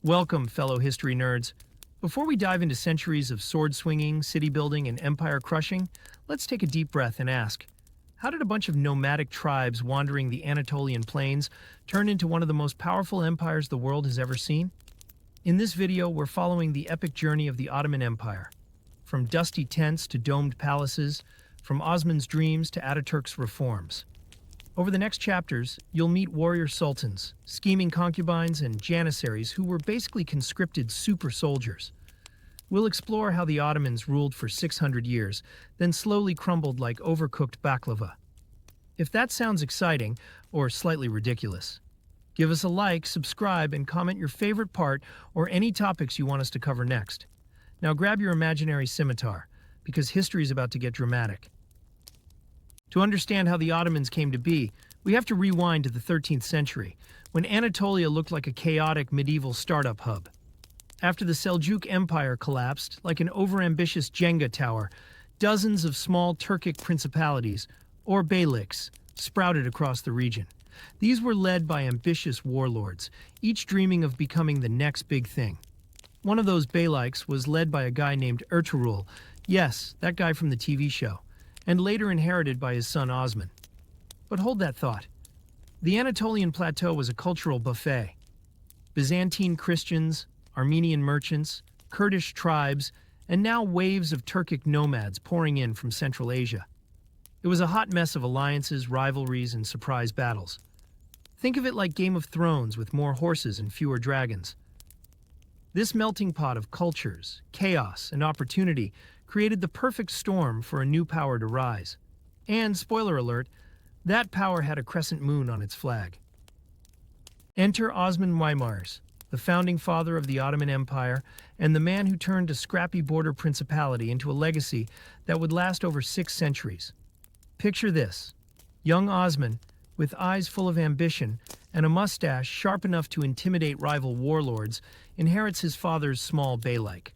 Welcome, fellow history nerds. Before we dive into centuries of sword swinging, city building, and empire crushing, let's take a deep breath and ask, how did a bunch of nomadic tribes wandering the Anatolian plains turn into one of the most powerful empires the world has ever seen? In this video, we're following the epic journey of the Ottoman Empire. From dusty tents to domed palaces, from Osman's dreams to Ataturk's reforms. Over the next chapters, you'll meet warrior sultans, scheming concubines, and janissaries who were basically conscripted super soldiers. We'll explore how the Ottomans ruled for 600 years, then slowly crumbled like overcooked baklava. If that sounds exciting, or slightly ridiculous, give us a like, subscribe, and comment your favorite part or any topics you want us to cover next. Now grab your imaginary scimitar, because history is about to get dramatic. To understand how the Ottomans came to be, we have to rewind to the 13th century, when Anatolia looked like a chaotic medieval startup hub. After the Seljuk Empire collapsed, like an overambitious Jenga tower, dozens of small Turkic principalities, or beyliks, sprouted across the region. These were led by ambitious warlords, each dreaming of becoming the next big thing. One of those beyliks was led by a guy named Ertuğrul, yes, that guy from the TV show, and later inherited by his son Osman. But hold that thought. The Anatolian plateau was a cultural buffet. Byzantine Christians, Armenian merchants, Kurdish tribes, and now waves of Turkic nomads pouring in from Central Asia. It was a hot mess of alliances, rivalries, and surprise battles. Think of it like Game of Thrones with more horses and fewer dragons. This melting pot of cultures, chaos, and opportunity created the perfect storm for a new power to rise. And, spoiler alert, that power had a crescent moon on its flag. Enter Osman Weimars, the founding father of the Ottoman Empire and the man who turned a scrappy border principality into a legacy that would last over 6 centuries. Picture this: young Osman, with eyes full of ambition and a mustache sharp enough to intimidate rival warlords, inherits his father's small beylik.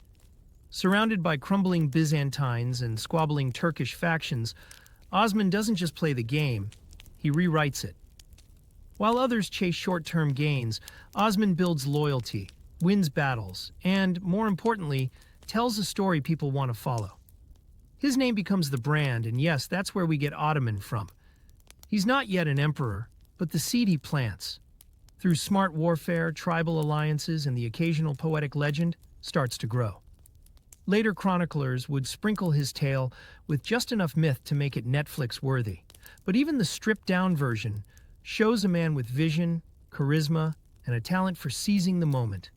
Surrounded by crumbling Byzantines and squabbling Turkish factions, Osman doesn't just play the game, he rewrites it. While others chase short-term gains, Osman builds loyalty, wins battles, and, more importantly, tells a story people want to follow. His name becomes the brand, and yes, that's where we get Ottoman from. He's not yet an emperor, but the seed he plants, through smart warfare, tribal alliances, and the occasional poetic legend, starts to grow. Later chroniclers would sprinkle his tale with just enough myth to make it Netflix-worthy. But even the stripped-down version shows a man with vision, charisma, and a talent for seizing the moment.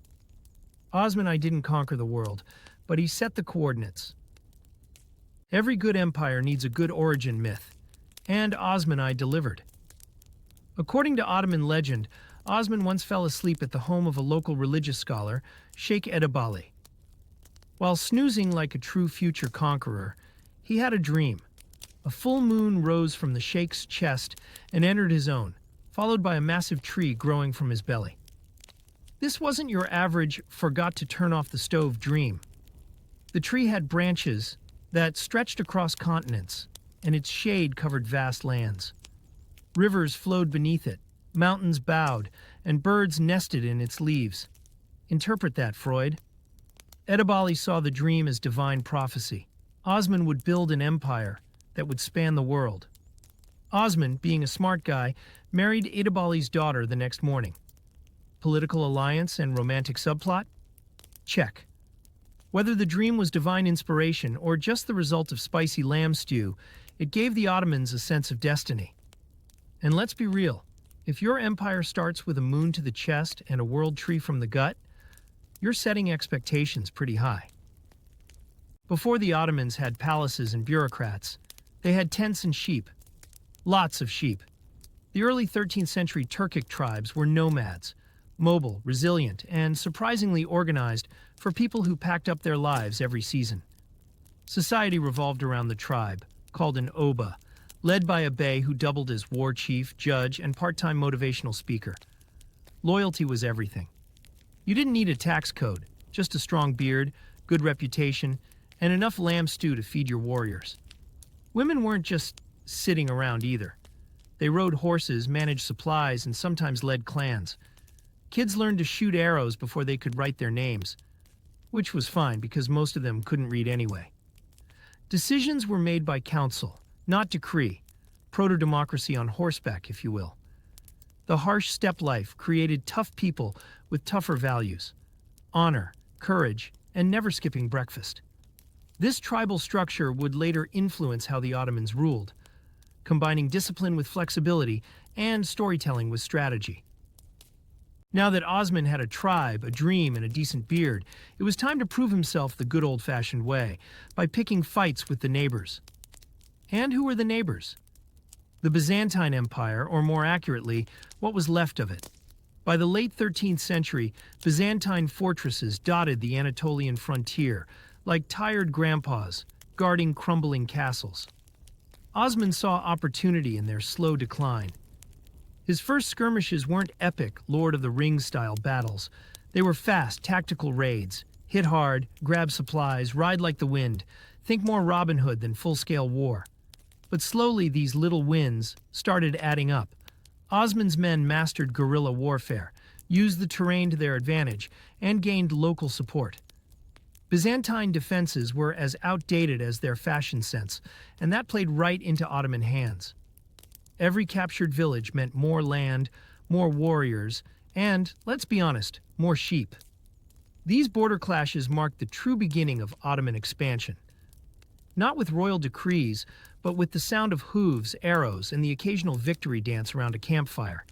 Osman I didn't conquer the world, but he set the coordinates. Every good empire needs a good origin myth, and Osman I delivered. According to Ottoman legend, Osman once fell asleep at the home of a local religious scholar, Sheikh Edebali. While snoozing like a true future conqueror, he had a dream. A full moon rose from the sheikh's chest and entered his own, followed by a massive tree growing from his belly. This wasn't your average forgot to turn off the stove dream. The tree had branches that stretched across continents, and its shade covered vast lands. Rivers flowed beneath it, mountains bowed, and birds nested in its leaves. Interpret that, Freud. Edebali saw the dream as divine prophecy. Osman would build an empire that would span the world. Osman, being a smart guy, married Edebali's daughter the next morning. Political alliance and romantic subplot? Check. Whether the dream was divine inspiration or just the result of spicy lamb stew, it gave the Ottomans a sense of destiny. And let's be real, if your empire starts with a moon to the chest and a world tree from the gut, you're setting expectations pretty high. Before the Ottomans had palaces and bureaucrats, they had tents and sheep. Lots of sheep. The early 13th century Turkic tribes were nomads, mobile, resilient, and surprisingly organized for people who packed up their lives every season. Society revolved around the tribe, called an oba, led by a bey who doubled as war chief, judge, and part-time motivational speaker. Loyalty was everything. You didn't need a tax code, just a strong beard, good reputation, and enough lamb stew to feed your warriors. Women weren't just sitting around either. They rode horses, managed supplies, and sometimes led clans. Kids learned to shoot arrows before they could write their names, which was fine because most of them couldn't read anyway. Decisions were made by council, not decree, proto-democracy on horseback, if you will. The harsh steppe life created tough people with tougher values: honor, courage, and never skipping breakfast. This tribal structure would later influence how the Ottomans ruled, combining discipline with flexibility and storytelling with strategy. Now that Osman had a tribe, a dream, and a decent beard, it was time to prove himself the good old-fashioned way, by picking fights with the neighbors. And who were the neighbors? The Byzantine Empire, or more accurately, what was left of it. By the late 13th century, Byzantine fortresses dotted the Anatolian frontier, like tired grandpas, guarding crumbling castles. Osman saw opportunity in their slow decline. His first skirmishes weren't epic Lord of the Rings-style battles. They were fast, tactical raids. Hit hard, grab supplies, ride like the wind. Think more Robin Hood than full-scale war. But slowly these little wins started adding up. Osman's men mastered guerrilla warfare, used the terrain to their advantage, and gained local support. Byzantine defenses were as outdated as their fashion sense, and that played right into Ottoman hands. Every captured village meant more land, more warriors, and, let's be honest, more sheep. These border clashes marked the true beginning of Ottoman expansion. Not with royal decrees, but with the sound of hooves, arrows, and the occasional victory dance around a campfire.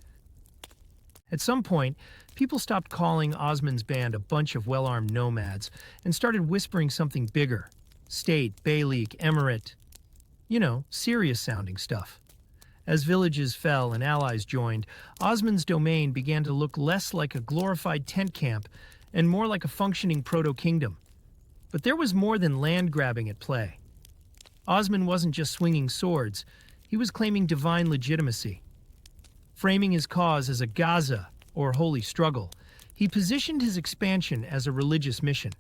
At some point, people stopped calling Osman's band a bunch of well-armed nomads and started whispering something bigger: state, beylik, emirate. You know, serious-sounding stuff. As villages fell and allies joined, Osman's domain began to look less like a glorified tent camp and more like a functioning proto-kingdom. But there was more than land-grabbing at play. Osman wasn't just swinging swords, he was claiming divine legitimacy. Framing his cause as a Gaza, or holy struggle, he positioned his expansion as a religious mission.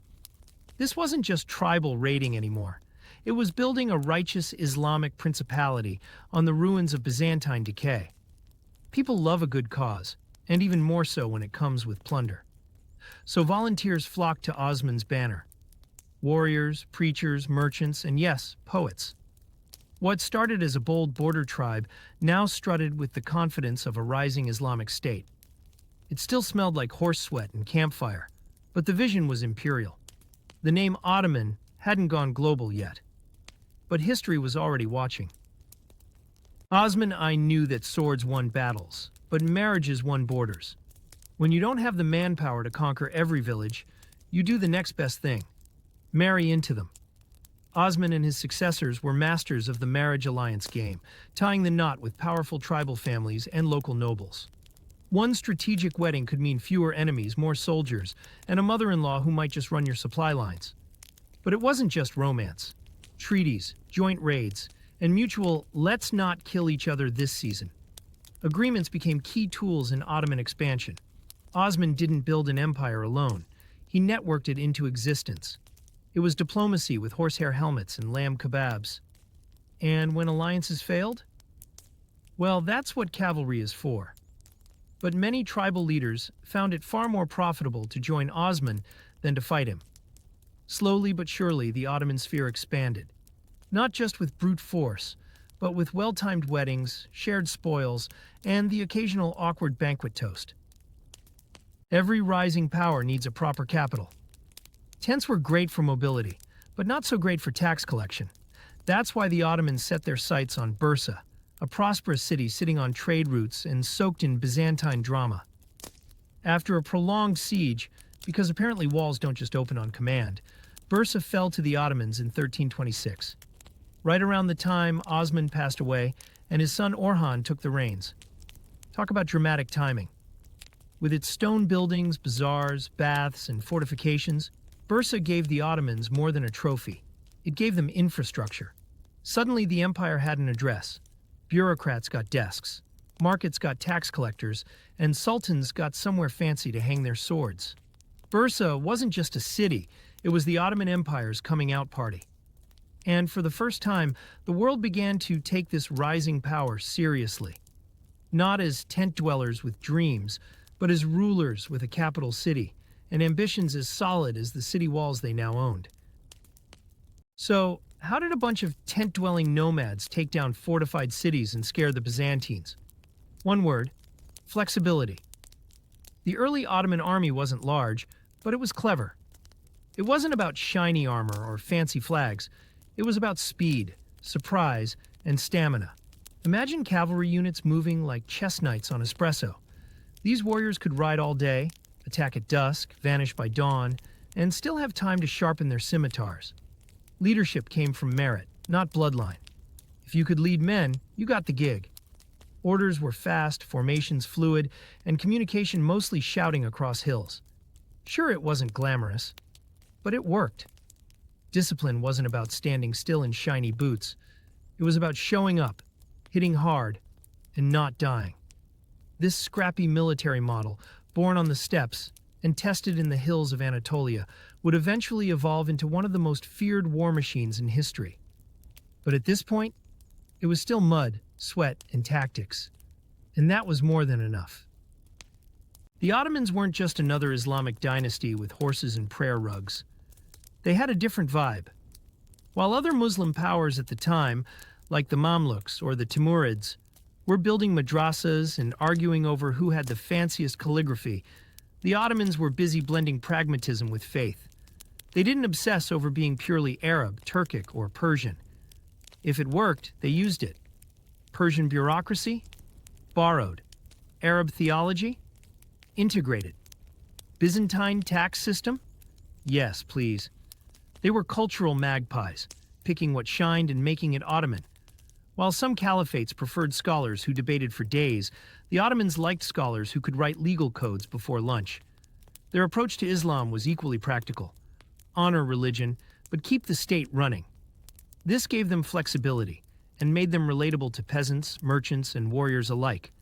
This wasn't just tribal raiding anymore. It was building a righteous Islamic principality on the ruins of Byzantine decay. People love a good cause, and even more so when it comes with plunder. So volunteers flocked to Osman's banner. Warriors, preachers, merchants, and yes, poets. What started as a bold border tribe now strutted with the confidence of a rising Islamic state. It still smelled like horse sweat and campfire, but the vision was imperial. The name Ottoman hadn't gone global yet, but history was already watching. Osman I knew that swords won battles, but marriages won borders. When you don't have the manpower to conquer every village, you do the next best thing: marry into them. Osman and his successors were masters of the marriage alliance game, tying the knot with powerful tribal families and local nobles. One strategic wedding could mean fewer enemies, more soldiers, and a mother-in-law who might just run your supply lines. But it wasn't just romance. Treaties, joint raids, and mutual "let's not kill each other this season" agreements became key tools in Ottoman expansion. Osman didn't build an empire alone. He networked it into existence. It was diplomacy with horsehair helmets and lamb kebabs. And when alliances failed? Well, that's what cavalry is for. But many tribal leaders found it far more profitable to join Osman than to fight him. Slowly but surely, the Ottoman sphere expanded. Not just with brute force, but with well-timed weddings, shared spoils, and the occasional awkward banquet toast. Every rising power needs a proper capital. Tents were great for mobility, but not so great for tax collection. That's why the Ottomans set their sights on Bursa, a prosperous city sitting on trade routes and soaked in Byzantine drama. After a prolonged siege, because apparently walls don't just open on command, Bursa fell to the Ottomans in 1326. Right around the time Osman passed away and his son Orhan took the reins. Talk about dramatic timing. With its stone buildings, bazaars, baths, and fortifications, Bursa gave the Ottomans more than a trophy. It gave them infrastructure. Suddenly the empire had an address. Bureaucrats got desks. Markets got tax collectors, and sultans got somewhere fancy to hang their swords. Bursa wasn't just a city, it was the Ottoman Empire's coming-out party. And for the first time, the world began to take this rising power seriously. Not as tent dwellers with dreams, but as rulers with a capital city, and ambitions as solid as the city walls they now owned. So, how did a bunch of tent-dwelling nomads take down fortified cities and scare the Byzantines? One word: flexibility. The early Ottoman army wasn't large, but it was clever. It wasn't about shiny armor or fancy flags. It was about speed, surprise, and stamina. Imagine cavalry units moving like chess knights on espresso. These warriors could ride all day, attack at dusk, vanish by dawn, and still have time to sharpen their scimitars. Leadership came from merit, not bloodline. If you could lead men, you got the gig. Orders were fast, formations fluid, and communication mostly shouting across hills. Sure, it wasn't glamorous, but it worked. Discipline wasn't about standing still in shiny boots. It was about showing up, hitting hard, and not dying. This scrappy military model, born on the steppes and tested in the hills of Anatolia, would eventually evolve into one of the most feared war machines in history. But at this point, it was still mud, sweat, and tactics. And that was more than enough. The Ottomans weren't just another Islamic dynasty with horses and prayer rugs. They had a different vibe. While other Muslim powers at the time, like the Mamluks or the Timurids, were building madrasas and arguing over who had the fanciest calligraphy, the Ottomans were busy blending pragmatism with faith. They didn't obsess over being purely Arab, Turkic, or Persian. If it worked, they used it. Persian bureaucracy? Borrowed. Arab theology? Integrated. Byzantine tax system? Yes, please. They were cultural magpies, picking what shined and making it Ottoman. While some caliphates preferred scholars who debated for days, the Ottomans liked scholars who could write legal codes before lunch. Their approach to Islam was equally practical. Honor religion, but keep the state running. This gave them flexibility and made them relatable to peasants, merchants, and warriors alike.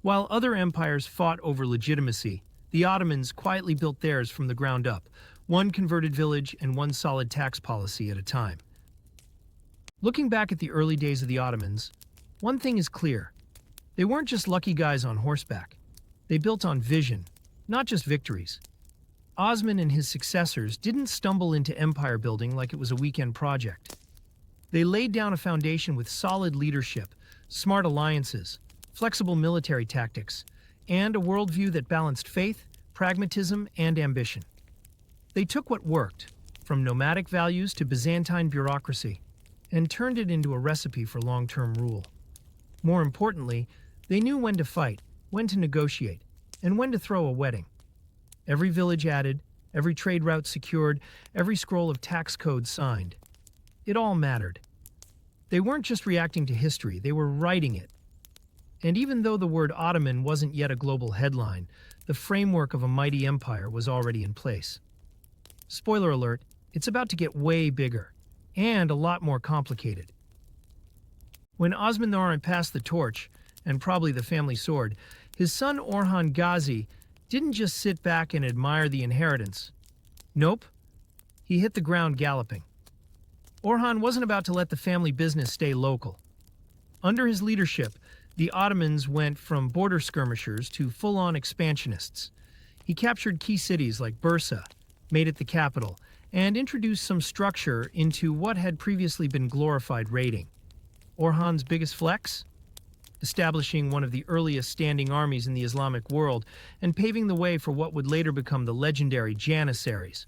While other empires fought over legitimacy, the Ottomans quietly built theirs from the ground up, one converted village and one solid tax policy at a time. Looking back at the early days of the Ottomans, one thing is clear. They weren't just lucky guys on horseback. They built on vision, not just victories. Osman and his successors didn't stumble into empire building like it was a weekend project. They laid down a foundation with solid leadership, smart alliances, flexible military tactics, and a worldview that balanced faith, pragmatism, and ambition. They took what worked, from nomadic values to Byzantine bureaucracy, and turned it into a recipe for long-term rule. More importantly, they knew when to fight, when to negotiate, and when to throw a wedding. Every village added, every trade route secured, every scroll of tax codes signed. It all mattered. They weren't just reacting to history, they were writing it. And even though the word Ottoman wasn't yet a global headline, the framework of a mighty empire was already in place. Spoiler alert, it's about to get way bigger, and a lot more complicated. When Osman passed the torch, and probably the family sword, his son Orhan Gazi didn't just sit back and admire the inheritance. Nope, he hit the ground galloping. Orhan wasn't about to let the family business stay local. Under his leadership, the Ottomans went from border skirmishers to full-on expansionists. He captured key cities like Bursa, made it the capital, and introduced some structure into what had previously been glorified raiding. Orhan's biggest flex? Establishing one of the earliest standing armies in the Islamic world and paving the way for what would later become the legendary Janissaries.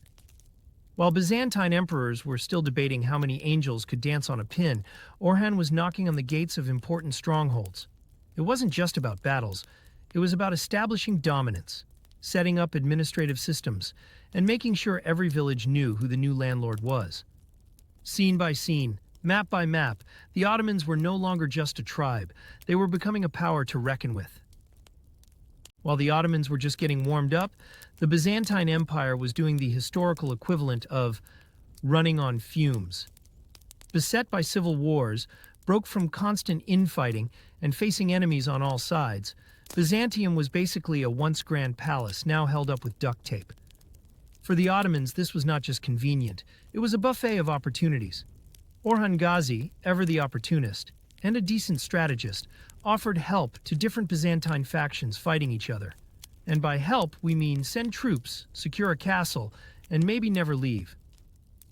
While Byzantine emperors were still debating how many angels could dance on a pin, Orhan was knocking on the gates of important strongholds. It wasn't just about battles, it was about establishing dominance, setting up administrative systems, and making sure every village knew who the new landlord was. Scene by scene, map by map, the Ottomans were no longer just a tribe, they were becoming a power to reckon with. While the Ottomans were just getting warmed up, the Byzantine Empire was doing the historical equivalent of running on fumes. Beset by civil wars, broke from constant infighting, and facing enemies on all sides, Byzantium was basically a once grand palace now held up with duct tape. For the Ottomans, this was not just convenient, it was a buffet of opportunities. Orhan Gazi, ever the opportunist, and a decent strategist, offered help to different Byzantine factions fighting each other. And by help, we mean send troops, secure a castle, and maybe never leave.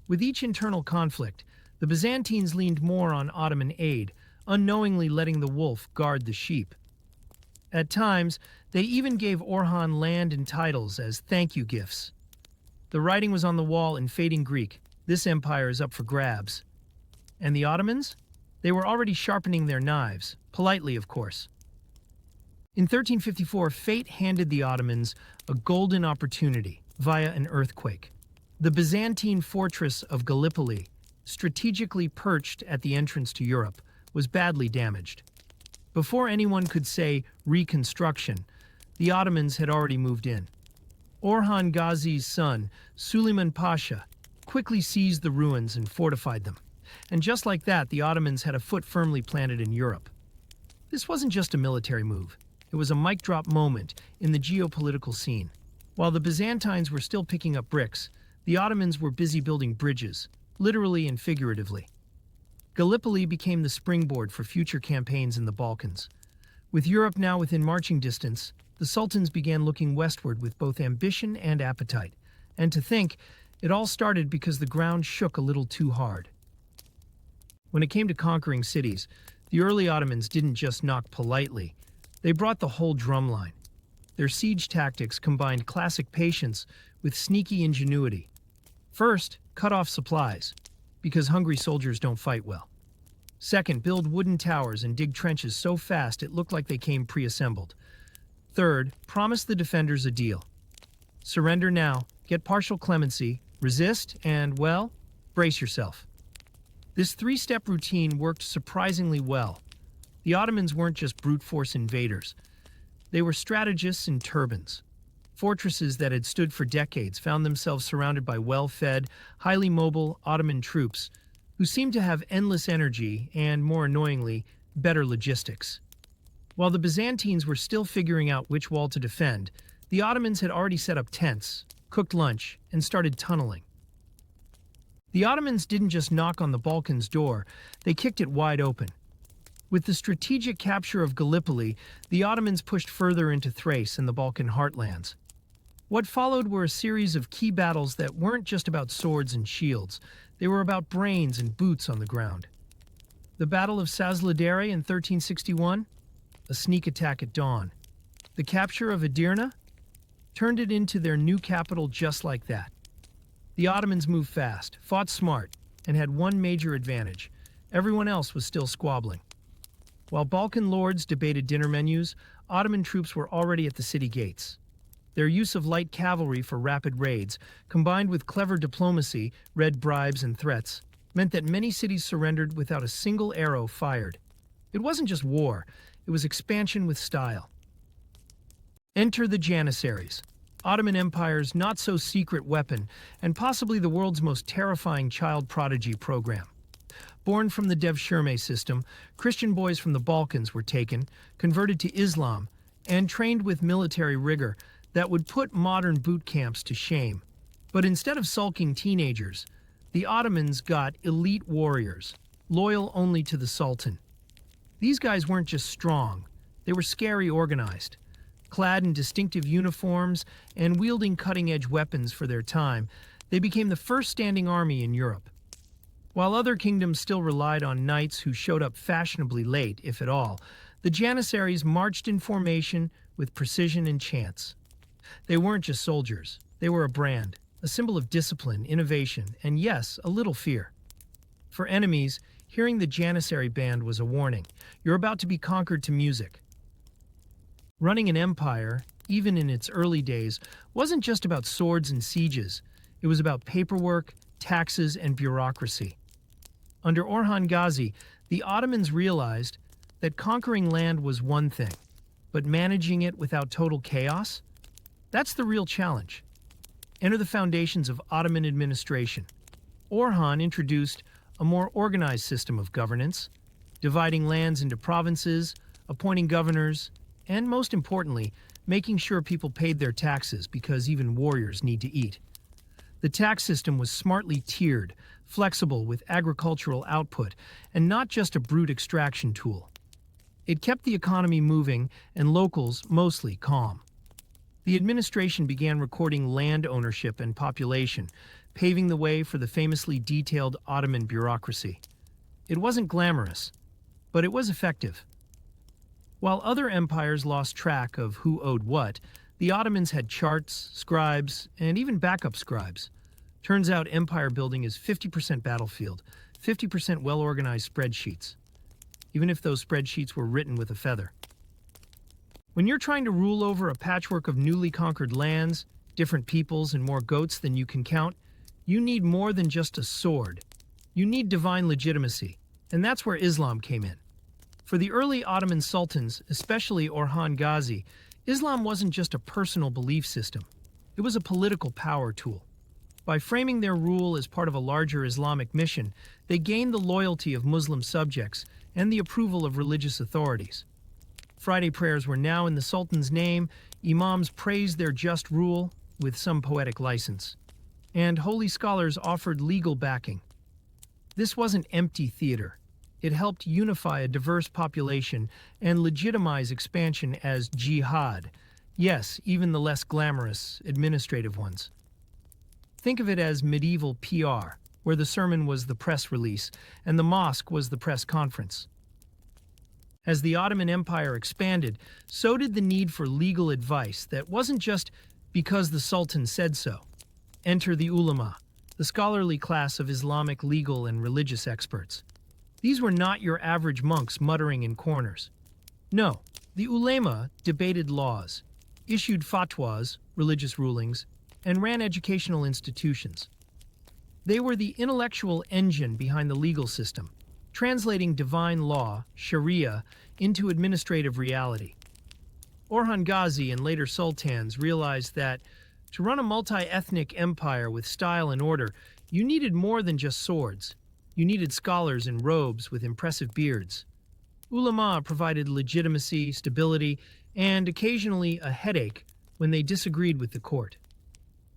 With each internal conflict, the Byzantines leaned more on Ottoman aid, unknowingly letting the wolf guard the sheep. At times, they even gave Orhan land and titles as thank you gifts. The writing was on the wall in fading Greek: this empire is up for grabs. And the Ottomans? They were already sharpening their knives, politely of course. In 1354, fate handed the Ottomans a golden opportunity via an earthquake. The Byzantine fortress of Gallipoli, strategically perched at the entrance to Europe, was badly damaged. Before anyone could say reconstruction, the Ottomans had already moved in. Orhan Ghazi's son, Suleiman Pasha, quickly seized the ruins and fortified them. And just like that, the Ottomans had a foot firmly planted in Europe. This wasn't just a military move. It was a mic drop moment in the geopolitical scene. While the Byzantines were still picking up bricks, the Ottomans were busy building bridges, literally and figuratively. Gallipoli became the springboard for future campaigns in the Balkans. With Europe now within marching distance, the Sultans began looking westward with both ambition and appetite. And to think, it all started because the ground shook a little too hard. When it came to conquering cities, the early Ottomans didn't just knock politely. They brought the whole drumline. Their siege tactics combined classic patience with sneaky ingenuity. First, cut off supplies, because hungry soldiers don't fight well. Second, build wooden towers and dig trenches so fast it looked like they came pre-assembled. Third, promise the defenders a deal. Surrender now, get partial clemency, resist, and, well, brace yourself. This three-step routine worked surprisingly well. The Ottomans weren't just brute force invaders. They were strategists in turbans. Fortresses that had stood for decades found themselves surrounded by well-fed, highly mobile Ottoman troops who seemed to have endless energy and, more annoyingly, better logistics. While the Byzantines were still figuring out which wall to defend, the Ottomans had already set up tents, cooked lunch, and started tunneling. The Ottomans didn't just knock on the Balkans' door, they kicked it wide open. With the strategic capture of Gallipoli, the Ottomans pushed further into Thrace and the Balkan heartlands. What followed were a series of key battles that weren't just about swords and shields, they were about brains and boots on the ground. The Battle of Sazladere in 1361? A sneak attack at dawn. The capture of Edirne? Turned it into their new capital just like that. The Ottomans moved fast, fought smart, and had one major advantage. Everyone else was still squabbling. While Balkan lords debated dinner menus, Ottoman troops were already at the city gates. Their use of light cavalry for rapid raids, combined with clever diplomacy, red bribes, and threats, meant that many cities surrendered without a single arrow fired. It wasn't just war, it was expansion with style. Enter the Janissaries, Ottoman Empire's not-so-secret weapon, and possibly the world's most terrifying child prodigy program. Born from the Devshirme system, Christian boys from the Balkans were taken, converted to Islam, and trained with military rigor that would put modern boot camps to shame. But instead of sulking teenagers, the Ottomans got elite warriors, loyal only to the Sultan. These guys weren't just strong, they were scary organized. Clad in distinctive uniforms and wielding cutting-edge weapons for their time, they became the first standing army in Europe. While other kingdoms still relied on knights who showed up fashionably late, if at all, the Janissaries marched in formation with precision and chance. They weren't just soldiers, they were a brand, a symbol of discipline, innovation, and yes, a little fear. For enemies, hearing the Janissary band was a warning. You're about to be conquered to music. Running an empire, even in its early days, wasn't just about swords and sieges. It was about paperwork, taxes, and bureaucracy. Under Orhan Ghazi, the Ottomans realized that conquering land was one thing, but managing it without total chaos? That's the real challenge. Enter the foundations of Ottoman administration. Orhan introduced a more organized system of governance, dividing lands into provinces, appointing governors, and most importantly, making sure people paid their taxes because even warriors need to eat. The tax system was smartly tiered, flexible with agricultural output, and not just a brute extraction tool. It kept the economy moving and locals mostly calm. The administration began recording land ownership and population, paving the way for the famously detailed Ottoman bureaucracy. It wasn't glamorous, but it was effective. While other empires lost track of who owed what, the Ottomans had charts, scribes, and even backup scribes. Turns out empire building is 50% battlefield, 50% well-organized spreadsheets, even if those spreadsheets were written with a feather. When you're trying to rule over a patchwork of newly conquered lands, different peoples, and more goats than you can count, you need more than just a sword. You need divine legitimacy, and that's where Islam came in. For the early Ottoman sultans, especially Orhan Gazi, Islam wasn't just a personal belief system. It was a political power tool. By framing their rule as part of a larger Islamic mission, they gained the loyalty of Muslim subjects and the approval of religious authorities. Friday prayers were now in the Sultan's name, imams praised their just rule with some poetic license, and holy scholars offered legal backing. This wasn't empty theater. It helped unify a diverse population and legitimize expansion as jihad. Yes, even the less glamorous, administrative ones. Think of it as medieval PR, where the sermon was the press release and the mosque was the press conference. As the Ottoman Empire expanded, so did the need for legal advice that wasn't just because the Sultan said so. Enter the ulama, the scholarly class of Islamic legal and religious experts. These were not your average monks muttering in corners. No, the ulema debated laws, issued fatwas, religious rulings, and ran educational institutions. They were the intellectual engine behind the legal system, translating divine law, Sharia, into administrative reality. Orhan Gazi and later sultans realized that to run a multi-ethnic empire with style and order, you needed more than just swords. You needed scholars in robes with impressive beards. Ulama provided legitimacy, stability, and occasionally a headache when they disagreed with the court.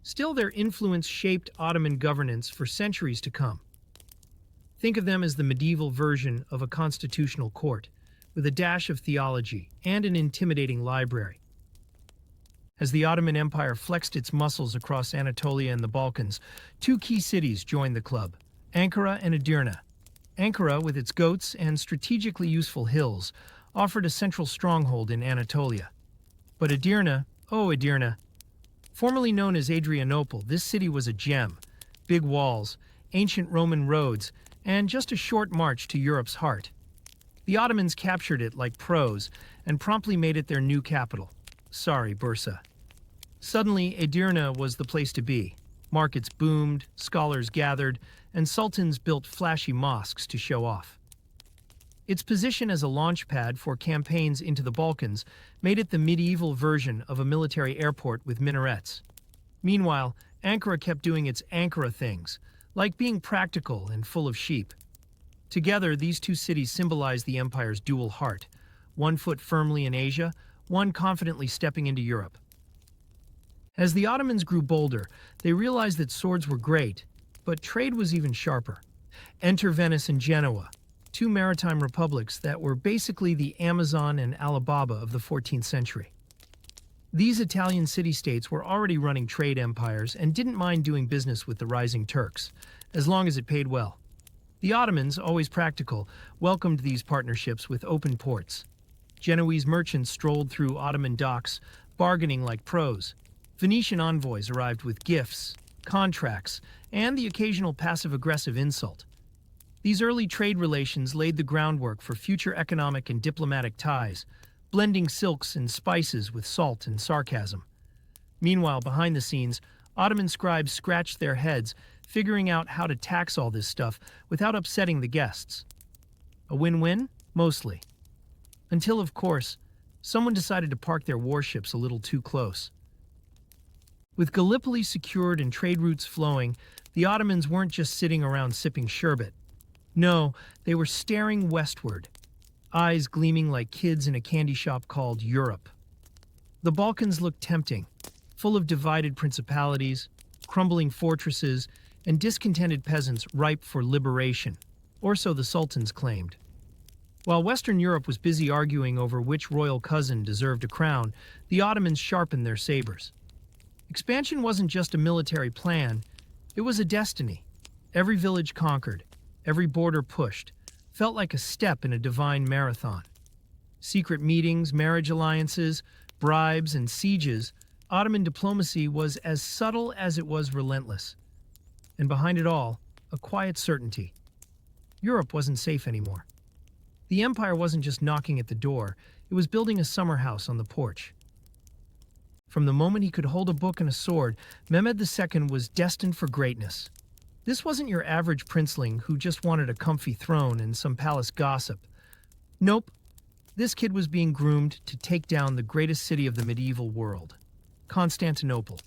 Still, their influence shaped Ottoman governance for centuries to come. Think of them as the medieval version of a constitutional court, with a dash of theology and an intimidating library. As the Ottoman Empire flexed its muscles across Anatolia and the Balkans, two key cities joined the club, Ankara and Edirne. Ankara, with its goats and strategically useful hills, offered a central stronghold in Anatolia. But Edirne, Edirne, formerly known as Adrianople, this city was a gem. Big walls, ancient Roman roads, and just a short march to Europe's heart. The Ottomans captured it like pros and promptly made it their new capital. Sorry, Bursa. Suddenly, Edirne was the place to be. Markets boomed, scholars gathered, and sultans built flashy mosques to show off. Its position as a launch pad for campaigns into the Balkans made it the medieval version of a military airport with minarets. Meanwhile, Ankara kept doing its Ankara things, like being practical and full of sheep. Together, these two cities symbolize the empire's dual heart, one foot firmly in Asia, one confidently stepping into Europe. As the Ottomans grew bolder, they realized that swords were great, but trade was even sharper. Enter Venice and Genoa, two maritime republics that were basically the Amazon and Alibaba of the 14th century. These Italian city-states were already running trade empires and didn't mind doing business with the rising Turks, as long as it paid well. The Ottomans, always practical, welcomed these partnerships with open ports. Genoese merchants strolled through Ottoman docks, bargaining like pros. Venetian envoys arrived with gifts, contracts, and the occasional passive-aggressive insult. These early trade relations laid the groundwork for future economic and diplomatic ties, blending silks and spices with salt and sarcasm. Meanwhile, behind the scenes, Ottoman scribes scratched their heads, figuring out how to tax all this stuff without upsetting the guests. A win-win? Mostly. Until, of course, someone decided to park their warships a little too close. With Gallipoli secured and trade routes flowing, the Ottomans weren't just sitting around sipping sherbet. No, they were staring westward, eyes gleaming like kids in a candy shop called Europe. The Balkans looked tempting, full of divided principalities, crumbling fortresses, and discontented peasants ripe for liberation, or so the sultans claimed. While Western Europe was busy arguing over which royal cousin deserved a crown, the Ottomans sharpened their sabers. Expansion wasn't just a military plan, it was a destiny. Every village conquered, every border pushed, felt like a step in a divine marathon. Secret meetings, marriage alliances, bribes, and sieges, Ottoman diplomacy was as subtle as it was relentless. And behind it all, a quiet certainty. Europe wasn't safe anymore. The empire wasn't just knocking at the door, it was building a summer house on the porch. From the moment he could hold a book and a sword, Mehmed II was destined for greatness. This wasn't your average princeling who just wanted a comfy throne and some palace gossip. Nope, this kid was being groomed to take down the greatest city of the medieval world, Constantinople.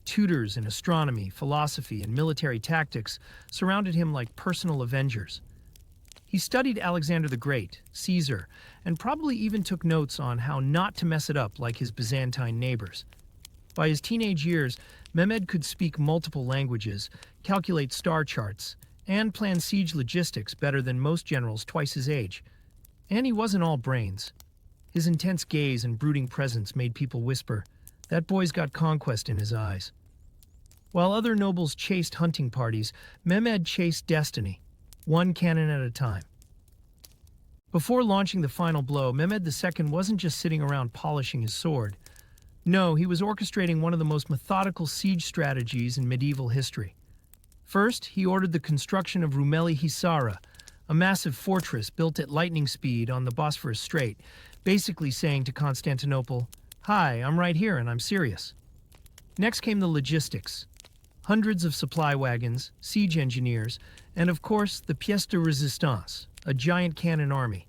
Tutors in astronomy, philosophy, and military tactics surrounded him like personal avengers. He studied Alexander the Great, Caesar, and probably even took notes on how not to mess it up like his Byzantine neighbors. By his teenage years, Mehmed could speak multiple languages, calculate star charts, and plan siege logistics better than most generals twice his age. And he wasn't all brains. His intense gaze and brooding presence made people whisper, "That boy's got conquest in his eyes." While other nobles chased hunting parties, Mehmed chased destiny, one cannon at a time. Before launching the final blow, Mehmed II wasn't just sitting around polishing his sword. No, he was orchestrating one of the most methodical siege strategies in medieval history. First, he ordered the construction of Rumeli Hisara, a massive fortress built at lightning speed on the Bosphorus Strait, basically saying to Constantinople, "Hi, I'm right here and I'm serious." Next came the logistics. Hundreds of supply wagons, siege engineers, and of course the pièce de résistance, a giant cannon army.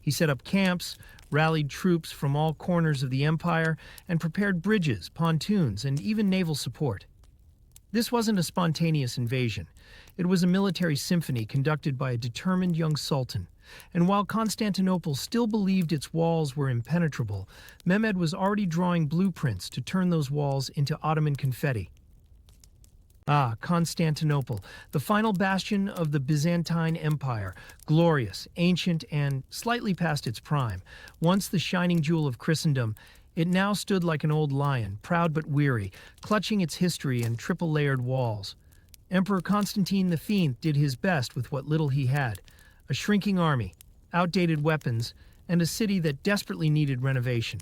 He set up camps, rallied troops from all corners of the empire, and prepared bridges, pontoons, and even naval support. This wasn't a spontaneous invasion. It was a military symphony conducted by a determined young sultan. And while Constantinople still believed its walls were impenetrable, Mehmed was already drawing blueprints to turn those walls into Ottoman confetti. Ah, Constantinople, the final bastion of the Byzantine Empire, glorious, ancient, and slightly past its prime. Once the shining jewel of Christendom, it now stood like an old lion, proud but weary, clutching its history and triple-layered walls. Emperor Constantine V did his best with what little he had: a shrinking army, outdated weapons, and a city that desperately needed renovation.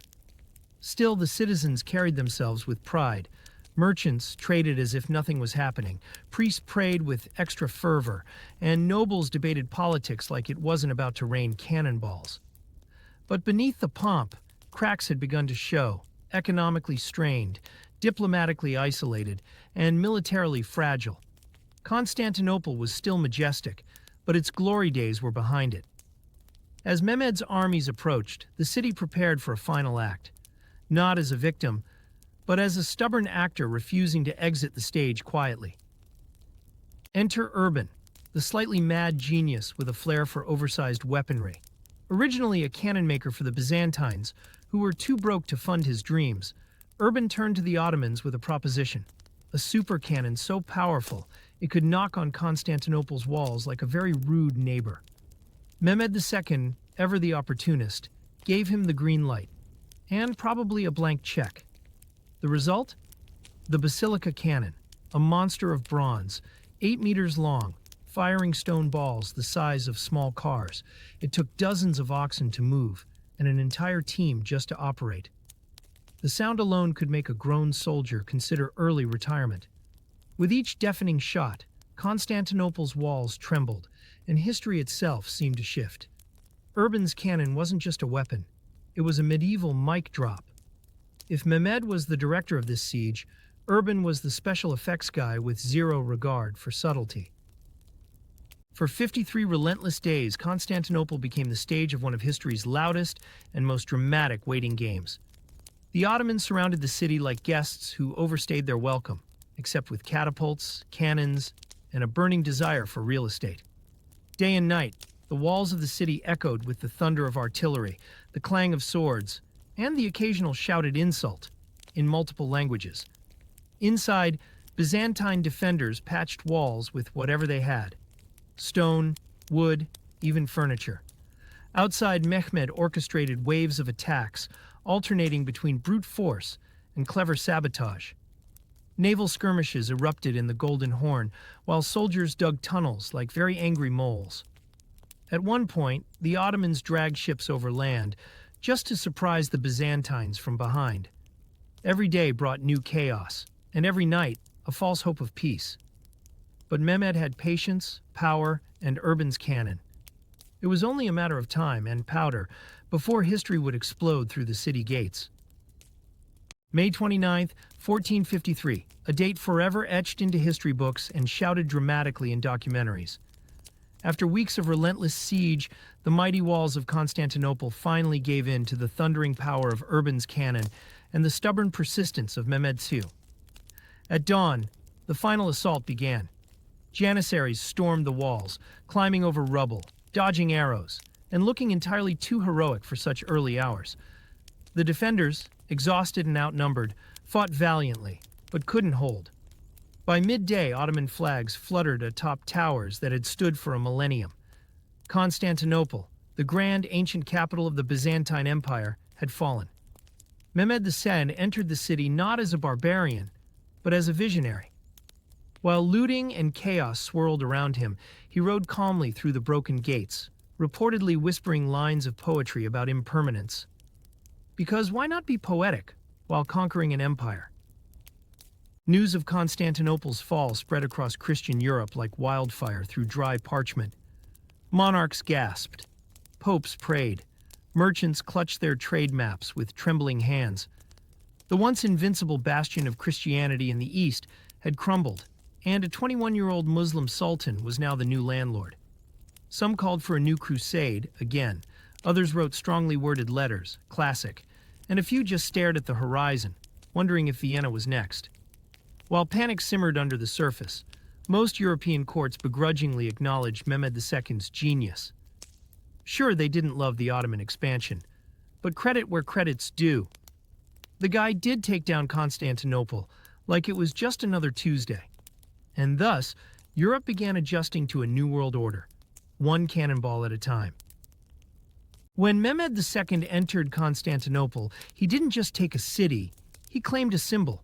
Still, the citizens carried themselves with pride. Merchants traded as if nothing was happening, priests prayed with extra fervor, and nobles debated politics like it wasn't about to rain cannonballs. But beneath the pomp, cracks had begun to show, economically strained, diplomatically isolated, and militarily fragile. Constantinople was still majestic, but its glory days were behind it. As Mehmed's armies approached, the city prepared for a final act, not as a victim, but as a stubborn actor refusing to exit the stage quietly. Enter Urban, the slightly mad genius with a flair for oversized weaponry. Originally a cannon maker for the Byzantines, who were too broke to fund his dreams, Urban turned to the Ottomans with a proposition: a super cannon so powerful it could knock on Constantinople's walls like a very rude neighbor. Mehmed II, ever the opportunist, gave him the green light, and probably a blank check. The result? The Basilica Cannon, a monster of bronze, 8 meters long, firing stone balls the size of small cars. It took dozens of oxen to move, and an entire team just to operate. The sound alone could make a grown soldier consider early retirement. With each deafening shot, Constantinople's walls trembled, and history itself seemed to shift. Urban's cannon wasn't just a weapon, it was a medieval mic drop. If Mehmed was the director of this siege, Urban was the special effects guy with zero regard for subtlety. For 53 relentless days, Constantinople became the stage of one of history's loudest and most dramatic waiting games. The Ottomans surrounded the city like guests who overstayed their welcome, except with catapults, cannons, and a burning desire for real estate. Day and night, the walls of the city echoed with the thunder of artillery, the clang of swords, and the occasional shouted insult in multiple languages. Inside, Byzantine defenders patched walls with whatever they had: stone, wood, even furniture. Outside, Mehmed orchestrated waves of attacks, alternating between brute force and clever sabotage. Naval skirmishes erupted in the Golden Horn, while soldiers dug tunnels like very angry moles. At one point, the Ottomans dragged ships over land, just to surprise the Byzantines from behind. Every day brought new chaos, and every night, a false hope of peace. But Mehmed had patience, power, and Urban's cannon. It was only a matter of time and powder before history would explode through the city gates. May 29, 1453, a date forever etched into history books and shouted dramatically in documentaries. After weeks of relentless siege, the mighty walls of Constantinople finally gave in to the thundering power of Urban's cannon and the stubborn persistence of Mehmed II. At dawn, the final assault began. Janissaries stormed the walls, climbing over rubble, dodging arrows, and looking entirely too heroic for such early hours. The defenders, exhausted and outnumbered, fought valiantly, but couldn't hold. By midday, Ottoman flags fluttered atop towers that had stood for a millennium. Constantinople, the grand ancient capital of the Byzantine Empire, had fallen. Mehmed II entered the city not as a barbarian, but as a visionary. While looting and chaos swirled around him, he rode calmly through the broken gates, reportedly whispering lines of poetry about impermanence. Because why not be poetic while conquering an empire? News of Constantinople's fall spread across Christian Europe like wildfire through dry parchment. Monarchs gasped. Popes prayed. Merchants clutched their trade maps with trembling hands. The once invincible bastion of Christianity in the East had crumbled, and a 21-year-old Muslim sultan was now the new landlord. Some called for a new crusade, again. Others wrote strongly worded letters, classic, and a few just stared at the horizon, wondering if Vienna was next. While panic simmered under the surface, most European courts begrudgingly acknowledged Mehmed II's genius. Sure, they didn't love the Ottoman expansion, but credit where credit's due. The guy did take down Constantinople like it was just another Tuesday. And thus, Europe began adjusting to a new world order, one cannonball at a time. When Mehmed II entered Constantinople, he didn't just take a city, he claimed a symbol.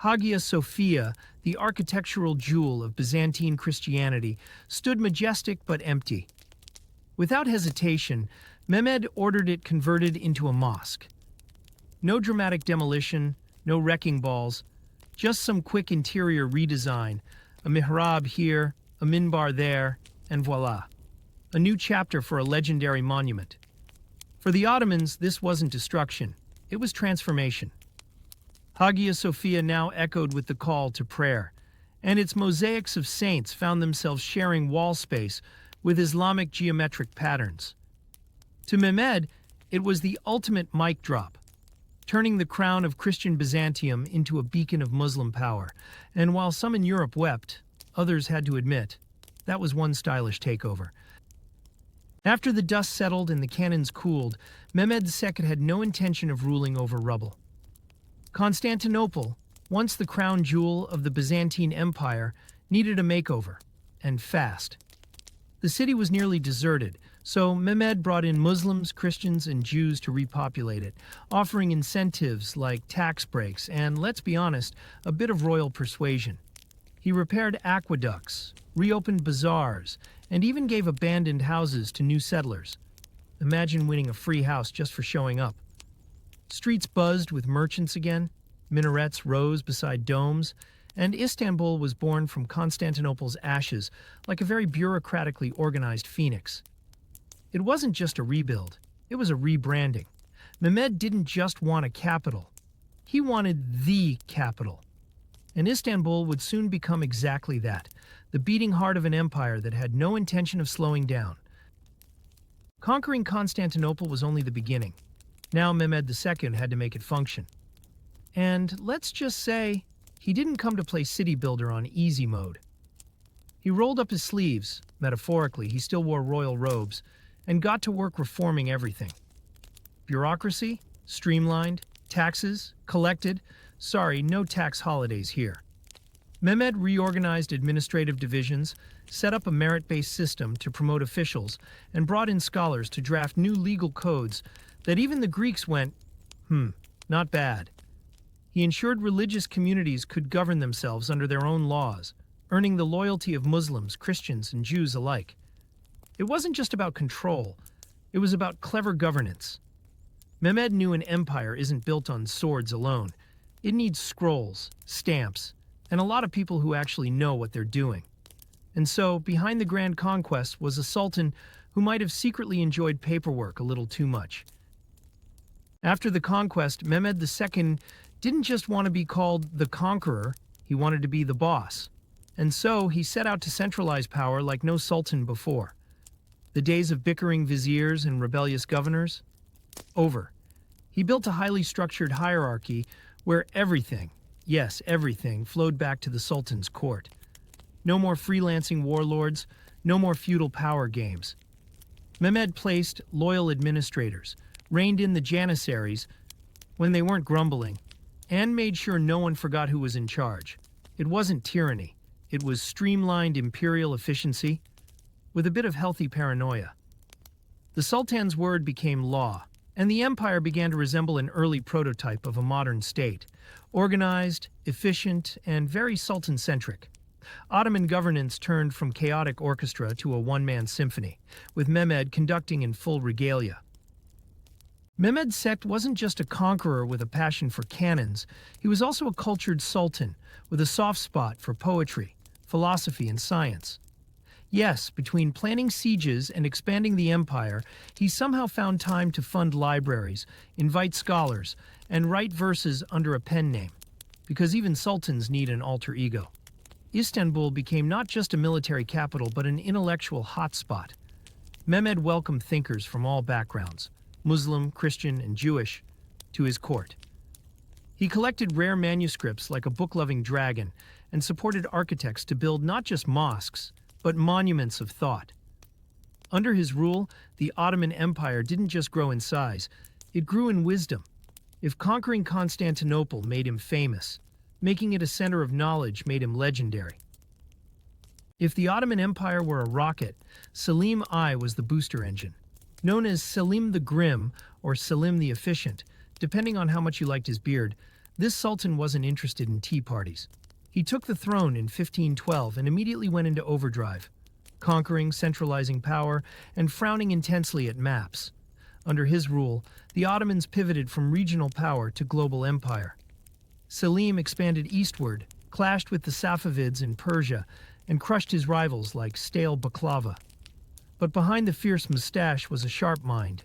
Hagia Sophia, the architectural jewel of Byzantine Christianity, stood majestic but empty. Without hesitation, Mehmed ordered it converted into a mosque. No dramatic demolition, no wrecking balls, just some quick interior redesign, a mihrab here, a minbar there, and voila. A new chapter for a legendary monument. For the Ottomans, this wasn't destruction, it was transformation. Hagia Sophia now echoed with the call to prayer, and its mosaics of saints found themselves sharing wall space with Islamic geometric patterns. To Mehmed, it was the ultimate mic drop, turning the crown of Christian Byzantium into a beacon of Muslim power. And while some in Europe wept, others had to admit, that was one stylish takeover. After the dust settled and the cannons cooled, Mehmed II had no intention of ruling over rubble. Constantinople, once the crown jewel of the Byzantine Empire, needed a makeover, and fast. The city was nearly deserted, so Mehmed brought in Muslims, Christians, and Jews to repopulate it, offering incentives like tax breaks and, let's be honest, a bit of royal persuasion. He repaired aqueducts, reopened bazaars, and even gave abandoned houses to new settlers. Imagine winning a free house just for showing up. Streets buzzed with merchants again, minarets rose beside domes, and Istanbul was born from Constantinople's ashes like a very bureaucratically organized phoenix. It wasn't just a rebuild, it was a rebranding. Mehmed didn't just want a capital, he wanted the capital. And Istanbul would soon become exactly that, the beating heart of an empire that had no intention of slowing down. Conquering Constantinople was only the beginning. Now Mehmed II had to make it function. And let's just say, he didn't come to play city builder on easy mode. He rolled up his sleeves, metaphorically, he still wore royal robes, and got to work reforming everything. Bureaucracy, streamlined, taxes, collected. Sorry, no tax holidays here. Mehmed reorganized administrative divisions, set up a merit-based system to promote officials, and brought in scholars to draft new legal codes that even the Greeks went, not bad. He ensured religious communities could govern themselves under their own laws, earning the loyalty of Muslims, Christians, and Jews alike. It wasn't just about control, it was about clever governance. Mehmed knew an empire isn't built on swords alone. It needs scrolls, stamps, and a lot of people who actually know what they're doing. And so, behind the grand conquest was a sultan who might have secretly enjoyed paperwork a little too much. After the conquest, Mehmed II didn't just want to be called the conqueror, he wanted to be the boss. And so, he set out to centralize power like no sultan before. The days of bickering viziers and rebellious governors? Over. He built a highly structured hierarchy where everything, yes, everything, flowed back to the sultan's court. No more freelancing warlords, no more feudal power games. Mehmed placed loyal administrators, reined in the janissaries when they weren't grumbling, and made sure no one forgot who was in charge. It wasn't tyranny. It was streamlined imperial efficiency with a bit of healthy paranoia. The Sultan's word became law, and the empire began to resemble an early prototype of a modern state, organized, efficient, and very sultan-centric. Ottoman governance turned from chaotic orchestra to a one-man symphony, with Mehmed conducting in full regalia. Mehmed II wasn't just a conqueror with a passion for cannons, he was also a cultured sultan with a soft spot for poetry, philosophy, and science. Yes, between planning sieges and expanding the empire, he somehow found time to fund libraries, invite scholars, and write verses under a pen name, because even sultans need an alter ego. Istanbul became not just a military capital but an intellectual hotspot. Mehmed welcomed thinkers from all backgrounds, Muslim, Christian, and Jewish, to his court. He collected rare manuscripts like a book-loving dragon and supported architects to build not just mosques, but monuments of thought. Under his rule, the Ottoman Empire didn't just grow in size, it grew in wisdom. If conquering Constantinople made him famous, making it a center of knowledge made him legendary. If the Ottoman Empire were a rocket, Selim I was the booster engine. Known as Selim the Grim or Selim the Efficient, depending on how much you liked his beard, this sultan wasn't interested in tea parties. He took the throne in 1512 and immediately went into overdrive, conquering, centralizing power, and frowning intensely at maps. Under his rule, the Ottomans pivoted from regional power to global empire. Selim expanded eastward, clashed with the Safavids in Persia, and crushed his rivals like stale baklava. But behind the fierce mustache was a sharp mind.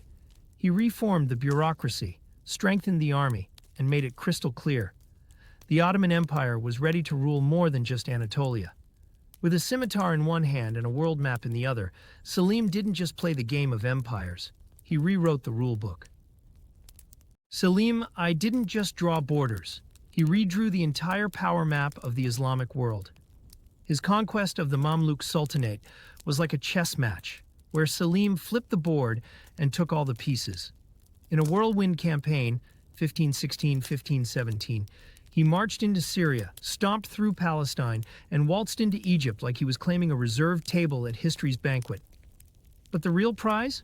He reformed the bureaucracy, strengthened the army, and made it crystal clear. The Ottoman Empire was ready to rule more than just Anatolia. With a scimitar in one hand and a world map in the other, Selim didn't just play the game of empires. He rewrote the rulebook. Selim I didn't just draw borders. He redrew the entire power map of the Islamic world. His conquest of the Mamluk Sultanate was like a chess match, where Selim flipped the board and took all the pieces. In a whirlwind campaign, 1516-1517, he marched into Syria, stomped through Palestine, and waltzed into Egypt like he was claiming a reserved table at history's banquet. But the real prize?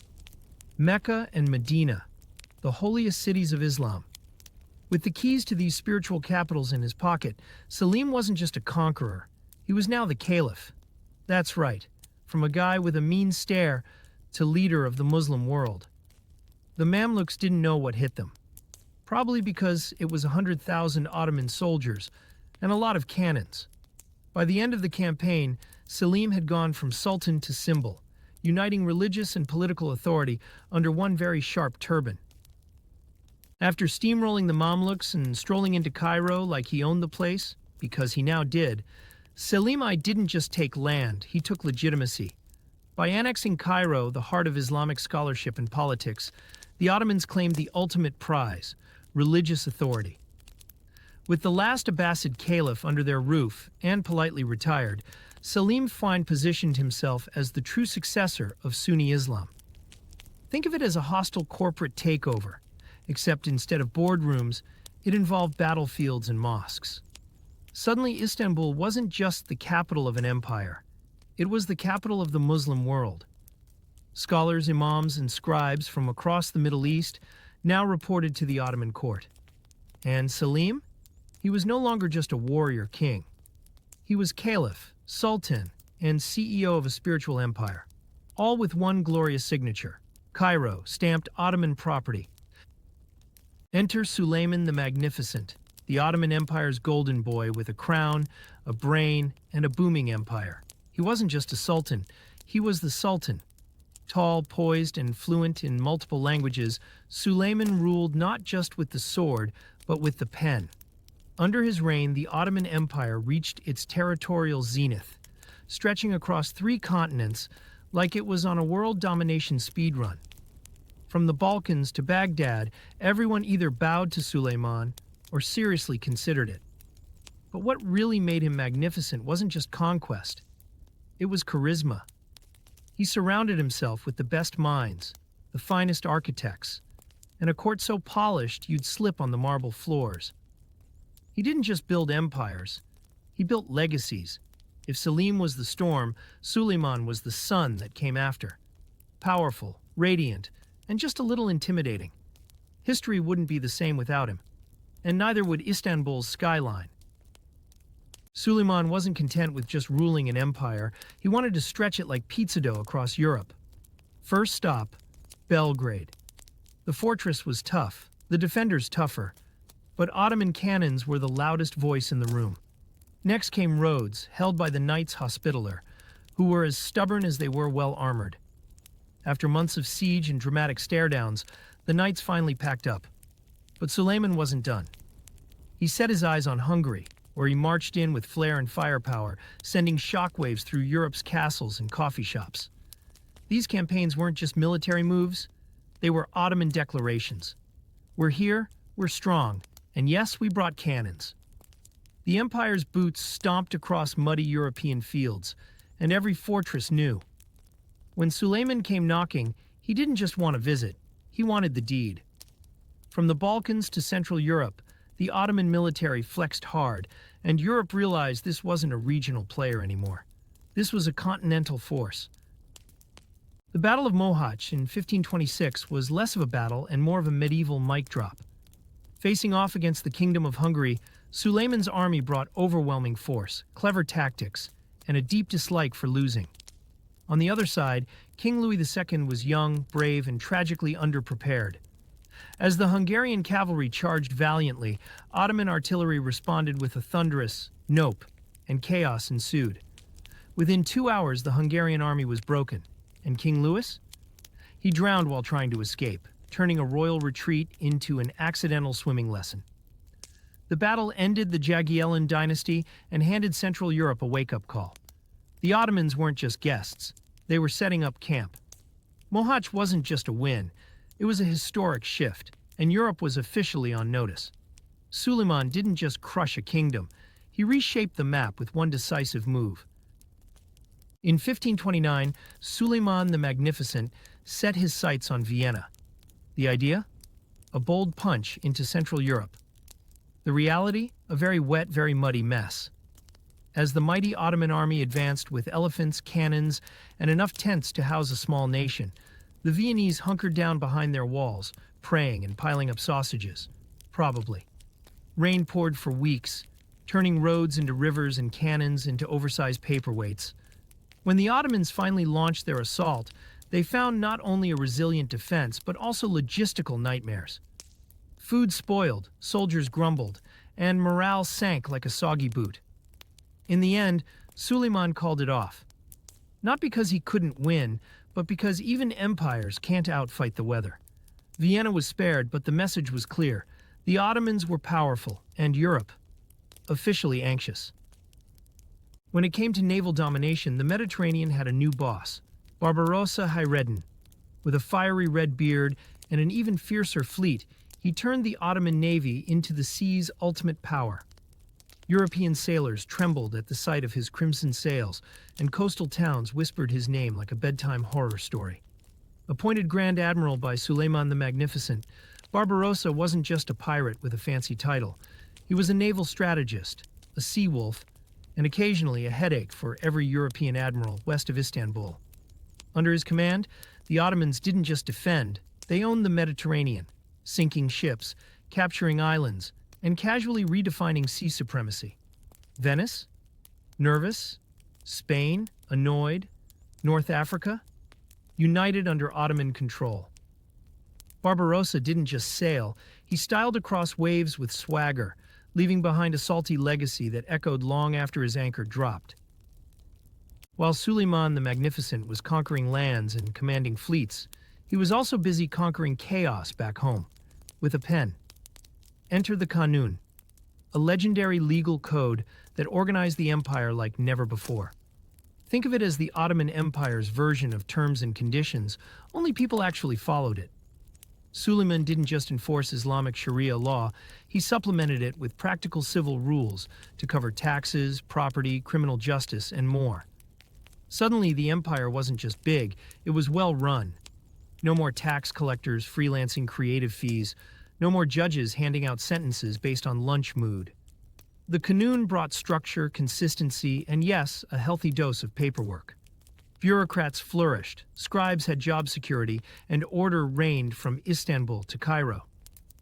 Mecca and Medina, the holiest cities of Islam. With the keys to these spiritual capitals in his pocket, Selim wasn't just a conqueror. He was now the caliph. That's right, from a guy with a mean stare to leader of the Muslim world. The Mamluks didn't know what hit them. Probably because it was 100,000 Ottoman soldiers and a lot of cannons. By the end of the campaign, Selim had gone from sultan to symbol, uniting religious and political authority under one very sharp turban. After steamrolling the Mamluks and strolling into Cairo like he owned the place, because he now did, Selim I didn't just take land, he took legitimacy. By annexing Cairo, the heart of Islamic scholarship and politics, the Ottomans claimed the ultimate prize, religious authority. With the last Abbasid caliph under their roof and politely retired, Selim I positioned himself as the true successor of Sunni Islam. Think of it as a hostile corporate takeover, except instead of boardrooms, it involved battlefields and mosques. Suddenly, Istanbul wasn't just the capital of an empire. It was the capital of the Muslim world. Scholars, imams, and scribes from across the Middle East now reported to the Ottoman court. And Selim? He was no longer just a warrior king. He was caliph, sultan, and CEO of a spiritual empire, all with one glorious signature: Cairo, stamped Ottoman property. Enter Suleiman the Magnificent, the Ottoman Empire's golden boy with a crown, a brain, and a booming empire. He wasn't just a sultan, he was the sultan. Tall, poised, and fluent in multiple languages, Suleiman ruled not just with the sword, but with the pen. Under his reign, the Ottoman Empire reached its territorial zenith, stretching across 3 continents like it was on a world domination speedrun. From the Balkans to Baghdad, everyone either bowed to Suleiman or seriously considered it. But what really made him magnificent wasn't just conquest. It was charisma. He surrounded himself with the best minds, the finest architects, and a court so polished you'd slip on the marble floors. He didn't just build empires, he built legacies. If Selim was the storm, Suleiman was the sun that came after. Powerful, radiant, and just a little intimidating. History wouldn't be the same without him, and neither would Istanbul's skyline. Suleiman wasn't content with just ruling an empire, he wanted to stretch it like pizza dough across Europe. First stop, Belgrade. The fortress was tough, the defenders tougher, but Ottoman cannons were the loudest voice in the room. Next came Rhodes, held by the Knights Hospitaller, who were as stubborn as they were well-armored. After months of siege and dramatic stare-downs, the Knights finally packed up. But Suleiman wasn't done. He set his eyes on Hungary, where he marched in with flair and firepower, sending shockwaves through Europe's castles and coffee shops. These campaigns weren't just military moves, they were Ottoman declarations. We're here, we're strong, and yes, we brought cannons. The empire's boots stomped across muddy European fields, and every fortress knew. When Suleiman came knocking, he didn't just want a visit, he wanted the deed. From the Balkans to Central Europe, the Ottoman military flexed hard, and Europe realized this wasn't a regional player anymore. This was a continental force. The Battle of Mohacs in 1526 was less of a battle and more of a medieval mic drop. Facing off against the Kingdom of Hungary, Suleiman's army brought overwhelming force, clever tactics, and a deep dislike for losing. On the other side, King Louis II was young, brave, and tragically underprepared. As the Hungarian cavalry charged valiantly, Ottoman artillery responded with a thunderous "nope," and chaos ensued. Within 2 hours, the Hungarian army was broken. And King Louis? He drowned while trying to escape, turning a royal retreat into an accidental swimming lesson. The battle ended the Jagiellon dynasty and handed Central Europe a wake-up call. The Ottomans weren't just guests, they were setting up camp. Mohacs wasn't just a win, it was a historic shift, and Europe was officially on notice. Suleiman didn't just crush a kingdom, he reshaped the map with one decisive move. In 1529, Suleiman the Magnificent set his sights on Vienna. The idea? A bold punch into Central Europe. The reality? A very wet, very muddy mess. As the mighty Ottoman army advanced with elephants, cannons, and enough tents to house a small nation, the Viennese hunkered down behind their walls, praying and piling up sausages. Probably. Rain poured for weeks, turning roads into rivers and cannons into oversized paperweights. When the Ottomans finally launched their assault, they found not only a resilient defense, but also logistical nightmares. Food spoiled, soldiers grumbled, and morale sank like a soggy boot. In the end, Suleiman called it off. Not because he couldn't win, but because even empires can't outfight the weather. Vienna was spared, but the message was clear. The Ottomans were powerful, and Europe, officially anxious. When it came to naval domination, the Mediterranean had a new boss, Barbarossa Hayreddin. With a fiery red beard and an even fiercer fleet, he turned the Ottoman navy into the sea's ultimate power. European sailors trembled at the sight of his crimson sails, and coastal towns whispered his name like a bedtime horror story. Appointed Grand Admiral by Suleiman the Magnificent, Barbarossa wasn't just a pirate with a fancy title. He was a naval strategist, a sea wolf, and occasionally a headache for every European admiral west of Istanbul. Under his command, the Ottomans didn't just defend, they owned the Mediterranean, sinking ships, capturing islands, and casually redefining sea supremacy. Venice? Nervous? Spain? Annoyed? North Africa? United under Ottoman control. Barbarossa didn't just sail, he styled across waves with swagger, leaving behind a salty legacy that echoed long after his anchor dropped. While Suleiman the Magnificent was conquering lands and commanding fleets, he was also busy conquering chaos back home, with a pen. Enter the Kanun, a legendary legal code that organized the empire like never before. Think of it as the Ottoman Empire's version of terms and conditions, only people actually followed it. Suleiman didn't just enforce Islamic Sharia law, he supplemented it with practical civil rules to cover taxes, property, criminal justice, and more. Suddenly, the empire wasn't just big, it was well run. No more tax collectors freelancing creative fees, no more judges handing out sentences based on lunch mood. The Kanun brought structure, consistency, and yes, a healthy dose of paperwork. Bureaucrats flourished, scribes had job security, and order reigned from Istanbul to Cairo.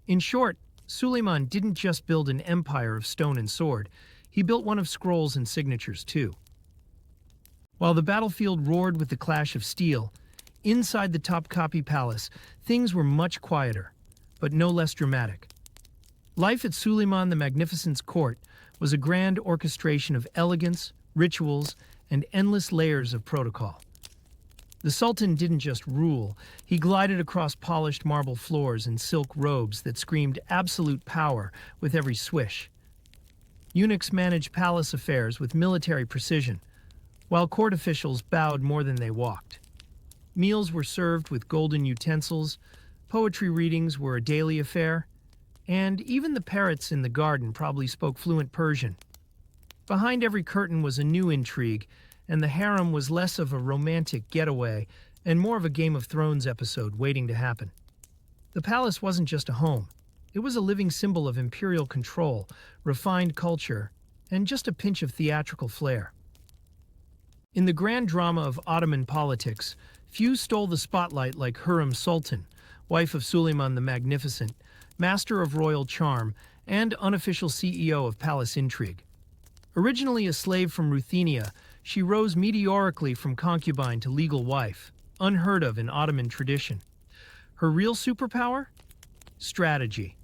In short, Suleiman didn't just build an empire of stone and sword, he built one of scrolls and signatures too. While the battlefield roared with the clash of steel, inside the Topkapi Palace, things were much quieter, but no less dramatic. Life at Suleiman the Magnificent's court was a grand orchestration of elegance, rituals, and endless layers of protocol. The Sultan didn't just rule, he glided across polished marble floors and silk robes that screamed absolute power with every swish. Eunuchs managed palace affairs with military precision, while court officials bowed more than they walked. Meals were served with golden utensils, poetry readings were a daily affair, and even the parrots in the garden probably spoke fluent Persian. Behind every curtain was a new intrigue, and the harem was less of a romantic getaway and more of a Game of Thrones episode waiting to happen. The palace wasn't just a home. It was a living symbol of imperial control, refined culture, and just a pinch of theatrical flair. In the grand drama of Ottoman politics, few stole the spotlight like Hürrem Sultan, wife of Suleiman the Magnificent, master of royal charm, and unofficial CEO of palace intrigue. Originally a slave from Ruthenia, she rose meteorically from concubine to legal wife, unheard of in Ottoman tradition. Her real superpower? Strategy.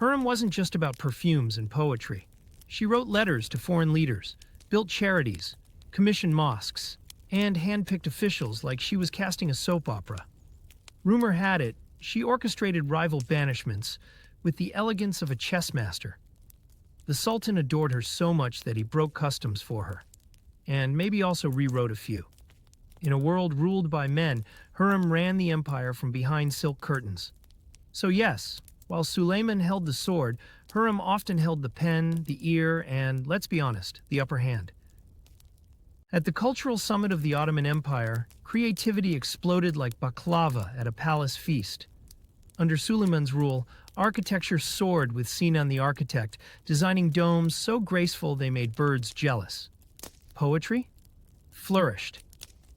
Hürrem wasn't just about perfumes and poetry. She wrote letters to foreign leaders, built charities, commissioned mosques, and handpicked officials like she was casting a soap opera. Rumor had it, she orchestrated rival banishments with the elegance of a chess master. The Sultan adored her so much that he broke customs for her, and maybe also rewrote a few. In a world ruled by men, Hürrem ran the empire from behind silk curtains. So yes, while Suleiman held the sword, Hürrem often held the pen, the ear, and, let's be honest, the upper hand. At the cultural summit of the Ottoman Empire, creativity exploded like baklava at a palace feast. Under Suleiman's rule, architecture soared with Sinan the architect, designing domes so graceful they made birds jealous. Poetry? Flourished.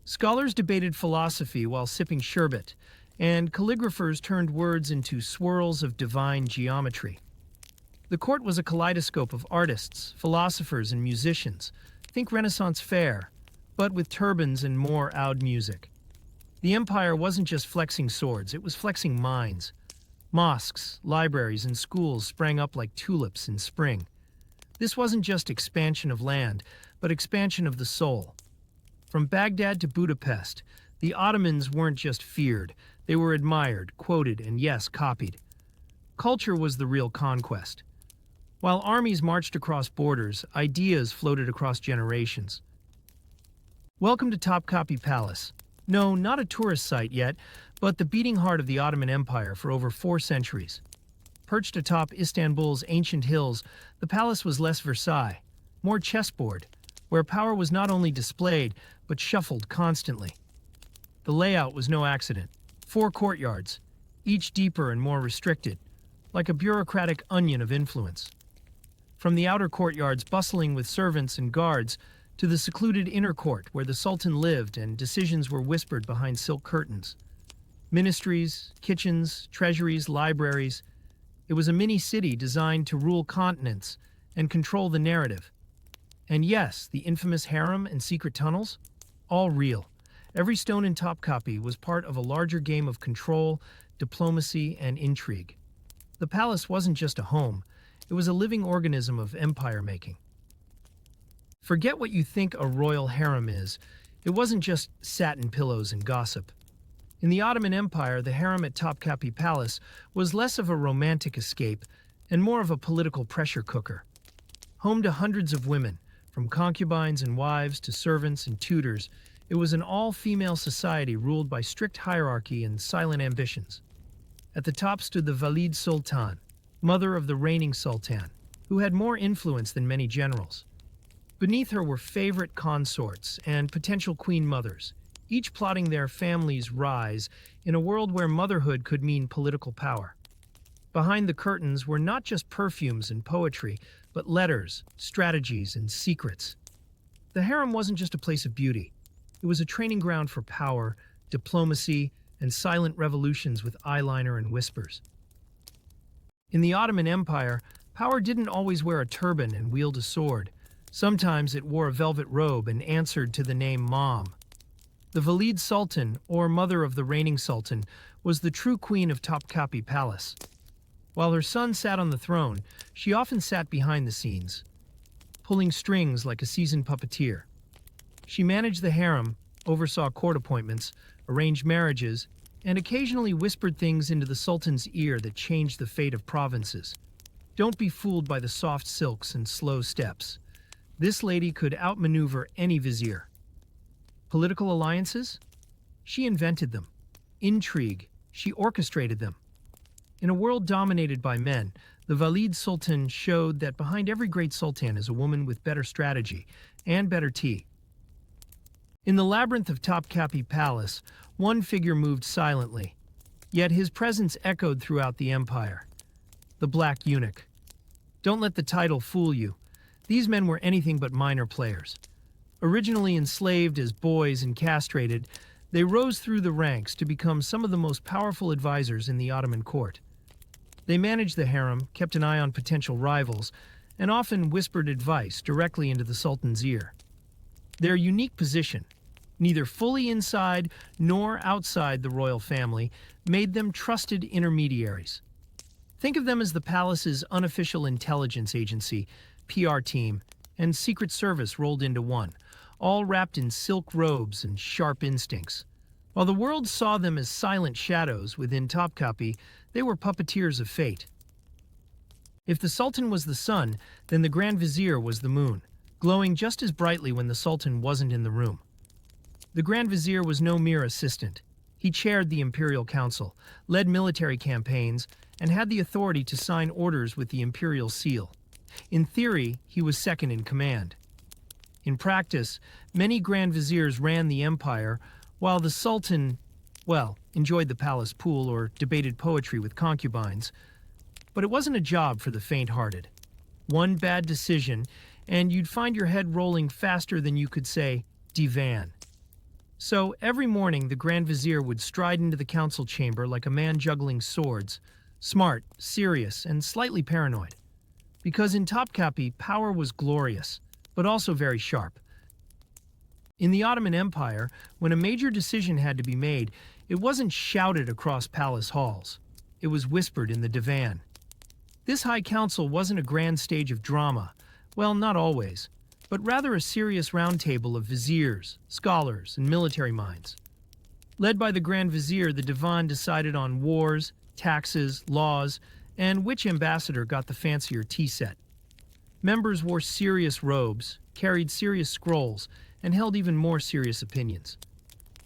Scholars debated philosophy while sipping sherbet, and calligraphers turned words into swirls of divine geometry. The court was a kaleidoscope of artists, philosophers, and musicians. Think Renaissance fair, but with turbans and more oud music. The empire wasn't just flexing swords, it was flexing minds. Mosques, libraries, and schools sprang up like tulips in spring. This wasn't just expansion of land, but expansion of the soul. From Baghdad to Budapest, the Ottomans weren't just feared, they were admired, quoted, and yes, copied. Culture was the real conquest. While armies marched across borders, ideas floated across generations. Welcome to Topkapi Palace. No, not a tourist site yet, but the beating heart of the Ottoman Empire for over 4 centuries. Perched atop Istanbul's ancient hills, the palace was less Versailles, more chessboard, where power was not only displayed, but shuffled constantly. The layout was no accident. 4 courtyards, each deeper and more restricted, like a bureaucratic onion of influence. from the outer courtyards bustling with servants and guards to the secluded inner court where the Sultan lived and decisions were whispered behind silk curtains. Ministries, kitchens, treasuries, libraries. It was a mini-city designed to rule continents and control the narrative. And yes, the infamous harem and secret tunnels? All real. Every stone in Topkapi was part of a larger game of control, diplomacy, and intrigue. The palace wasn't just a home, it was a living organism of empire-making. Forget what you think a royal harem is. It wasn't just satin pillows and gossip. In the Ottoman Empire, the harem at Topkapi Palace was less of a romantic escape and more of a political pressure cooker. Home to hundreds of women, from concubines and wives to servants and tutors, it was an all-female society ruled by strict hierarchy and silent ambitions. At the top stood the Valide Sultan, mother of the reigning sultan, who had more influence than many generals. Beneath her were favorite consorts and potential queen mothers, each plotting their family's rise in a world where motherhood could mean political power. Behind the curtains were not just perfumes and poetry, but letters, strategies, and secrets. The harem wasn't just a place of beauty. It was a training ground for power, diplomacy, and silent revolutions with eyeliner and whispers. In the Ottoman Empire, power didn't always wear a turban and wield a sword. Sometimes it wore a velvet robe and answered to the name Mom. The Valide Sultan, or mother of the reigning sultan, was the true queen of Topkapi Palace. While her son sat on the throne, she often sat behind the scenes, pulling strings like a seasoned puppeteer. She managed the harem, oversaw court appointments, arranged marriages, and occasionally whispered things into the sultan's ear that changed the fate of provinces. Don't be fooled by the soft silks and slow steps. This lady could outmaneuver any vizier. Political alliances? She invented them. Intrigue? She orchestrated them. In a world dominated by men, the Valide Sultan showed that behind every great sultan is a woman with better strategy and better tea. In the labyrinth of Topkapi Palace, one figure moved silently, yet his presence echoed throughout the empire. The Black Eunuch. Don't let the title fool you. These men were anything but minor players. Originally enslaved as boys and castrated, they rose through the ranks to become some of the most powerful advisors in the Ottoman court. They managed the harem, kept an eye on potential rivals, and often whispered advice directly into the Sultan's ear. Their unique position, neither fully inside nor outside the royal family, made them trusted intermediaries. Think of them as the palace's unofficial intelligence agency, PR team, and secret service rolled into one, all wrapped in silk robes and sharp instincts. While the world saw them as silent shadows within Topkapi, they were puppeteers of fate. If the Sultan was the sun, then the Grand Vizier was the moon, glowing just as brightly when the Sultan wasn't in the room. The Grand Vizier was no mere assistant. He chaired the Imperial Council, led military campaigns, and had the authority to sign orders with the Imperial seal. In theory, he was second in command. In practice, many Grand Viziers ran the empire, while the Sultan, enjoyed the palace pool or debated poetry with concubines. But it wasn't a job for the faint-hearted. One bad decision, and you'd find your head rolling faster than you could say, divan. So every morning the Grand Vizier would stride into the council chamber like a man juggling swords, smart, serious, and slightly paranoid. Because in Topkapi, power was glorious, but also very sharp. In the Ottoman Empire, when a major decision had to be made, it wasn't shouted across palace halls. It was whispered in the divan. This high council wasn't a grand stage of drama, well, not always, but rather a serious roundtable of viziers, scholars, and military minds. Led by the Grand Vizier, the divan decided on wars, taxes, laws, and which ambassador got the fancier tea set. Members wore serious robes, carried serious scrolls, and held even more serious opinions.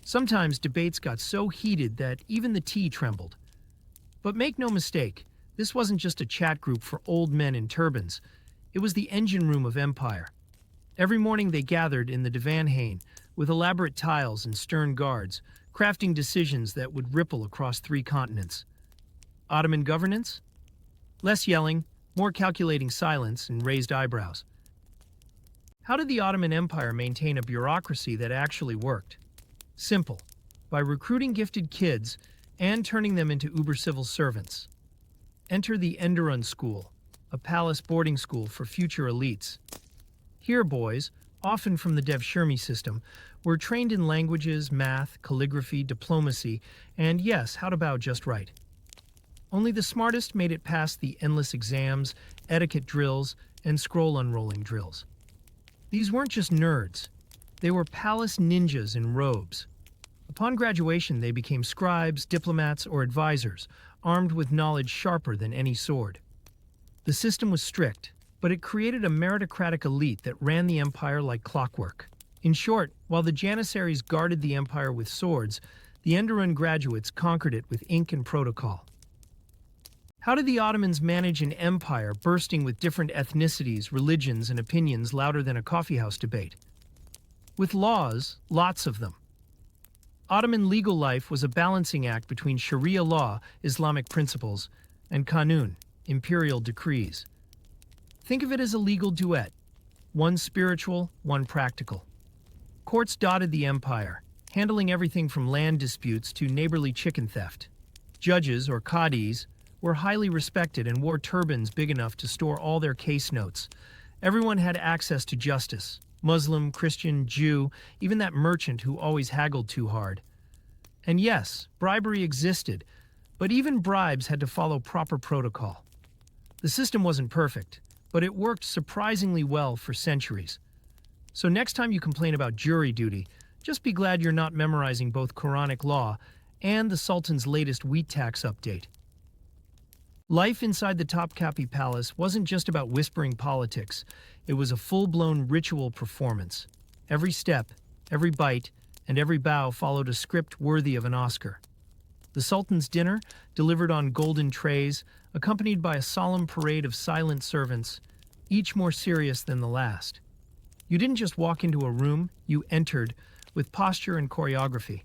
Sometimes debates got so heated that even the tea trembled. But make no mistake, this wasn't just a chat group for old men in turbans. It was the engine room of empire. Every morning they gathered in the divan hain with elaborate tiles and stern guards, crafting decisions that would ripple across 3 continents. Ottoman governance? Less yelling, more calculating silence and raised eyebrows. How did the Ottoman Empire maintain a bureaucracy that actually worked? Simple, by recruiting gifted kids and turning them into uber-civil servants. Enter the Enderun School, a palace boarding school for future elites. Here, boys, often from the Devshirme system, were trained in languages, math, calligraphy, diplomacy, and yes, how to bow just right. Only the smartest made it past the endless exams, etiquette drills, and scroll unrolling drills. These weren't just nerds. They were palace ninjas in robes. Upon graduation, they became scribes, diplomats, or advisors, armed with knowledge sharper than any sword. The system was strict, but it created a meritocratic elite that ran the empire like clockwork. In short, while the Janissaries guarded the empire with swords, the Enderun graduates conquered it with ink and protocol. How did the Ottomans manage an empire bursting with different ethnicities, religions, and opinions louder than a coffeehouse debate? With laws, lots of them. Ottoman legal life was a balancing act between Sharia law, Islamic principles, and Kanun, imperial decrees. Think of it as a legal duet, one spiritual, one practical. Courts dotted the empire, handling everything from land disputes to neighborly chicken theft. Judges, or qadis, were highly respected and wore turbans big enough to store all their case notes. Everyone had access to justice. Muslim, Christian, Jew, even that merchant who always haggled too hard. And yes, bribery existed, but even bribes had to follow proper protocol. The system wasn't perfect, but it worked surprisingly well for centuries. So next time you complain about jury duty, just be glad you're not memorizing both Quranic law and the Sultan's latest wheat tax update. Life inside the Topkapi Palace wasn't just about whispering politics. It was a full-blown ritual performance. Every step, every bite, and every bow followed a script worthy of an Oscar. The Sultan's dinner, delivered on golden trays, accompanied by a solemn parade of silent servants, each more serious than the last. You didn't just walk into a room, you entered, with posture and choreography.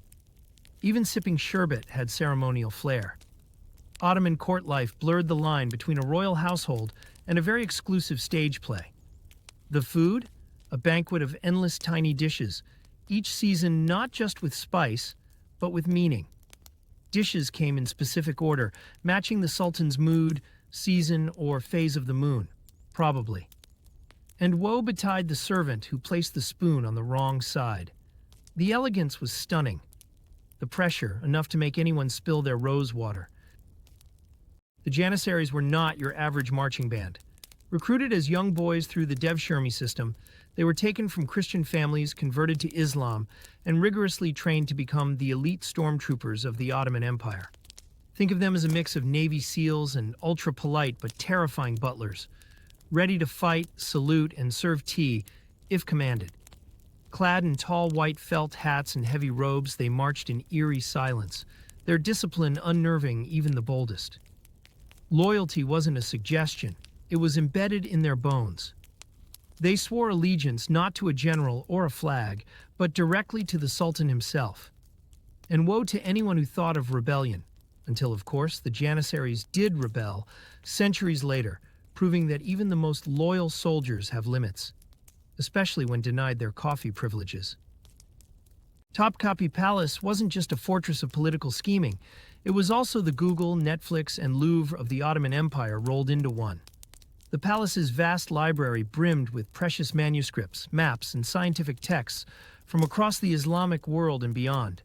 Even sipping sherbet had ceremonial flair. Ottoman court life blurred the line between a royal household and a very exclusive stage play. The food? A banquet of endless tiny dishes, each seasoned not just with spice, but with meaning. Dishes came in specific order, matching the Sultan's mood, season, or phase of the moon, probably. And woe betide the servant who placed the spoon on the wrong side. The elegance was stunning. The pressure, enough to make anyone spill their rose water. The Janissaries were not your average marching band. Recruited as young boys through the Devshirme system, they were taken from Christian families, converted to Islam, and rigorously trained to become the elite stormtroopers of the Ottoman Empire. Think of them as a mix of Navy SEALs and ultra-polite but terrifying butlers, ready to fight, salute, and serve tea if commanded. Clad in tall white felt hats and heavy robes, they marched in eerie silence, their discipline unnerving even the boldest. Loyalty wasn't a suggestion, it was embedded in their bones. They swore allegiance not to a general or a flag, but directly to the Sultan himself. And woe to anyone who thought of rebellion, until, of course, the Janissaries did rebel centuries later, proving that even the most loyal soldiers have limits, especially when denied their coffee privileges. Topkapi Palace wasn't just a fortress of political scheming, it was also the Google, Netflix, and Louvre of the Ottoman Empire rolled into one. The palace's vast library brimmed with precious manuscripts, maps, and scientific texts from across the Islamic world and beyond.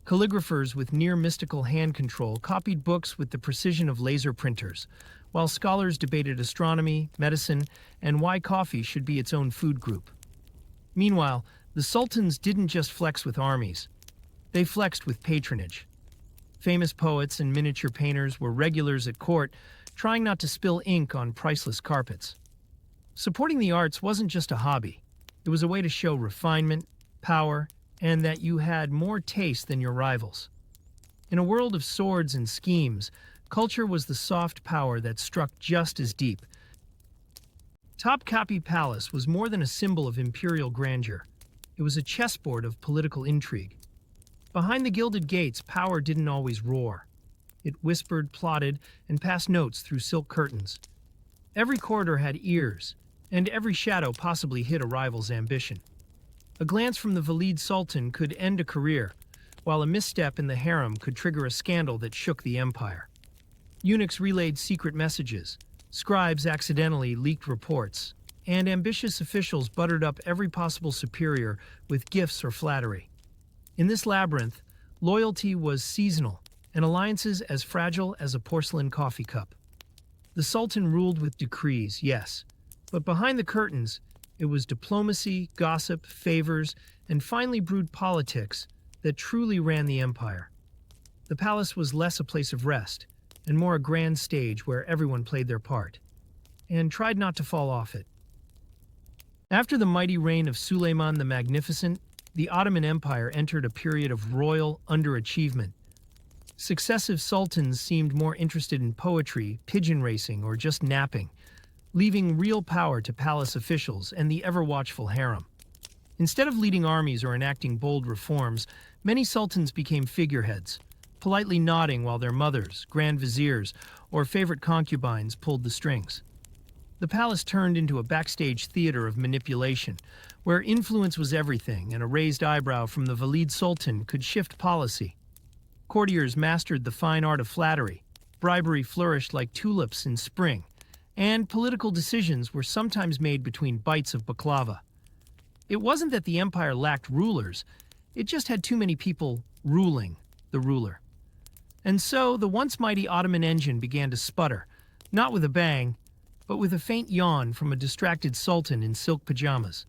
Calligraphers with near-mystical hand control copied books with the precision of laser printers, while scholars debated astronomy, medicine, and why coffee should be its own food group. Meanwhile, the Sultans didn't just flex with armies. They flexed with patronage. Famous poets and miniature painters were regulars at court, trying not to spill ink on priceless carpets. Supporting the arts wasn't just a hobby. It was a way to show refinement, power, and that you had more taste than your rivals. In a world of swords and schemes, culture was the soft power that struck just as deep. Topkapi Palace was more than a symbol of imperial grandeur. It was a chessboard of political intrigue. Behind the gilded gates, power didn't always roar. It whispered, plotted, and passed notes through silk curtains. Every corridor had ears, and every shadow possibly hid a rival's ambition. A glance from the Valid Sultan could end a career, while a misstep in the harem could trigger a scandal that shook the empire. Eunuchs relayed secret messages, scribes accidentally leaked reports, and ambitious officials buttered up every possible superior with gifts or flattery. In this labyrinth, loyalty was seasonal, and alliances as fragile as a porcelain coffee cup. The Sultan ruled with decrees, yes, but behind the curtains, it was diplomacy, gossip, favors, and finely brewed politics that truly ran the empire. The palace was less a place of rest, and more a grand stage where everyone played their part, and tried not to fall off it. After the mighty reign of Suleiman the Magnificent, the Ottoman Empire entered a period of royal underachievement. Successive sultans seemed more interested in poetry, pigeon racing, or just napping, leaving real power to palace officials and the ever-watchful harem. Instead of leading armies or enacting bold reforms, many sultans became figureheads, politely nodding while their mothers, grand viziers, or favorite concubines pulled the strings. The palace turned into a backstage theater of manipulation, where influence was everything and a raised eyebrow from the Valid Sultan could shift policy. Courtiers mastered the fine art of flattery, bribery flourished like tulips in spring, and political decisions were sometimes made between bites of baklava. It wasn't that the empire lacked rulers, it just had too many people ruling the ruler. And so the once mighty Ottoman engine began to sputter, not with a bang, but with a faint yawn from a distracted sultan in silk pajamas.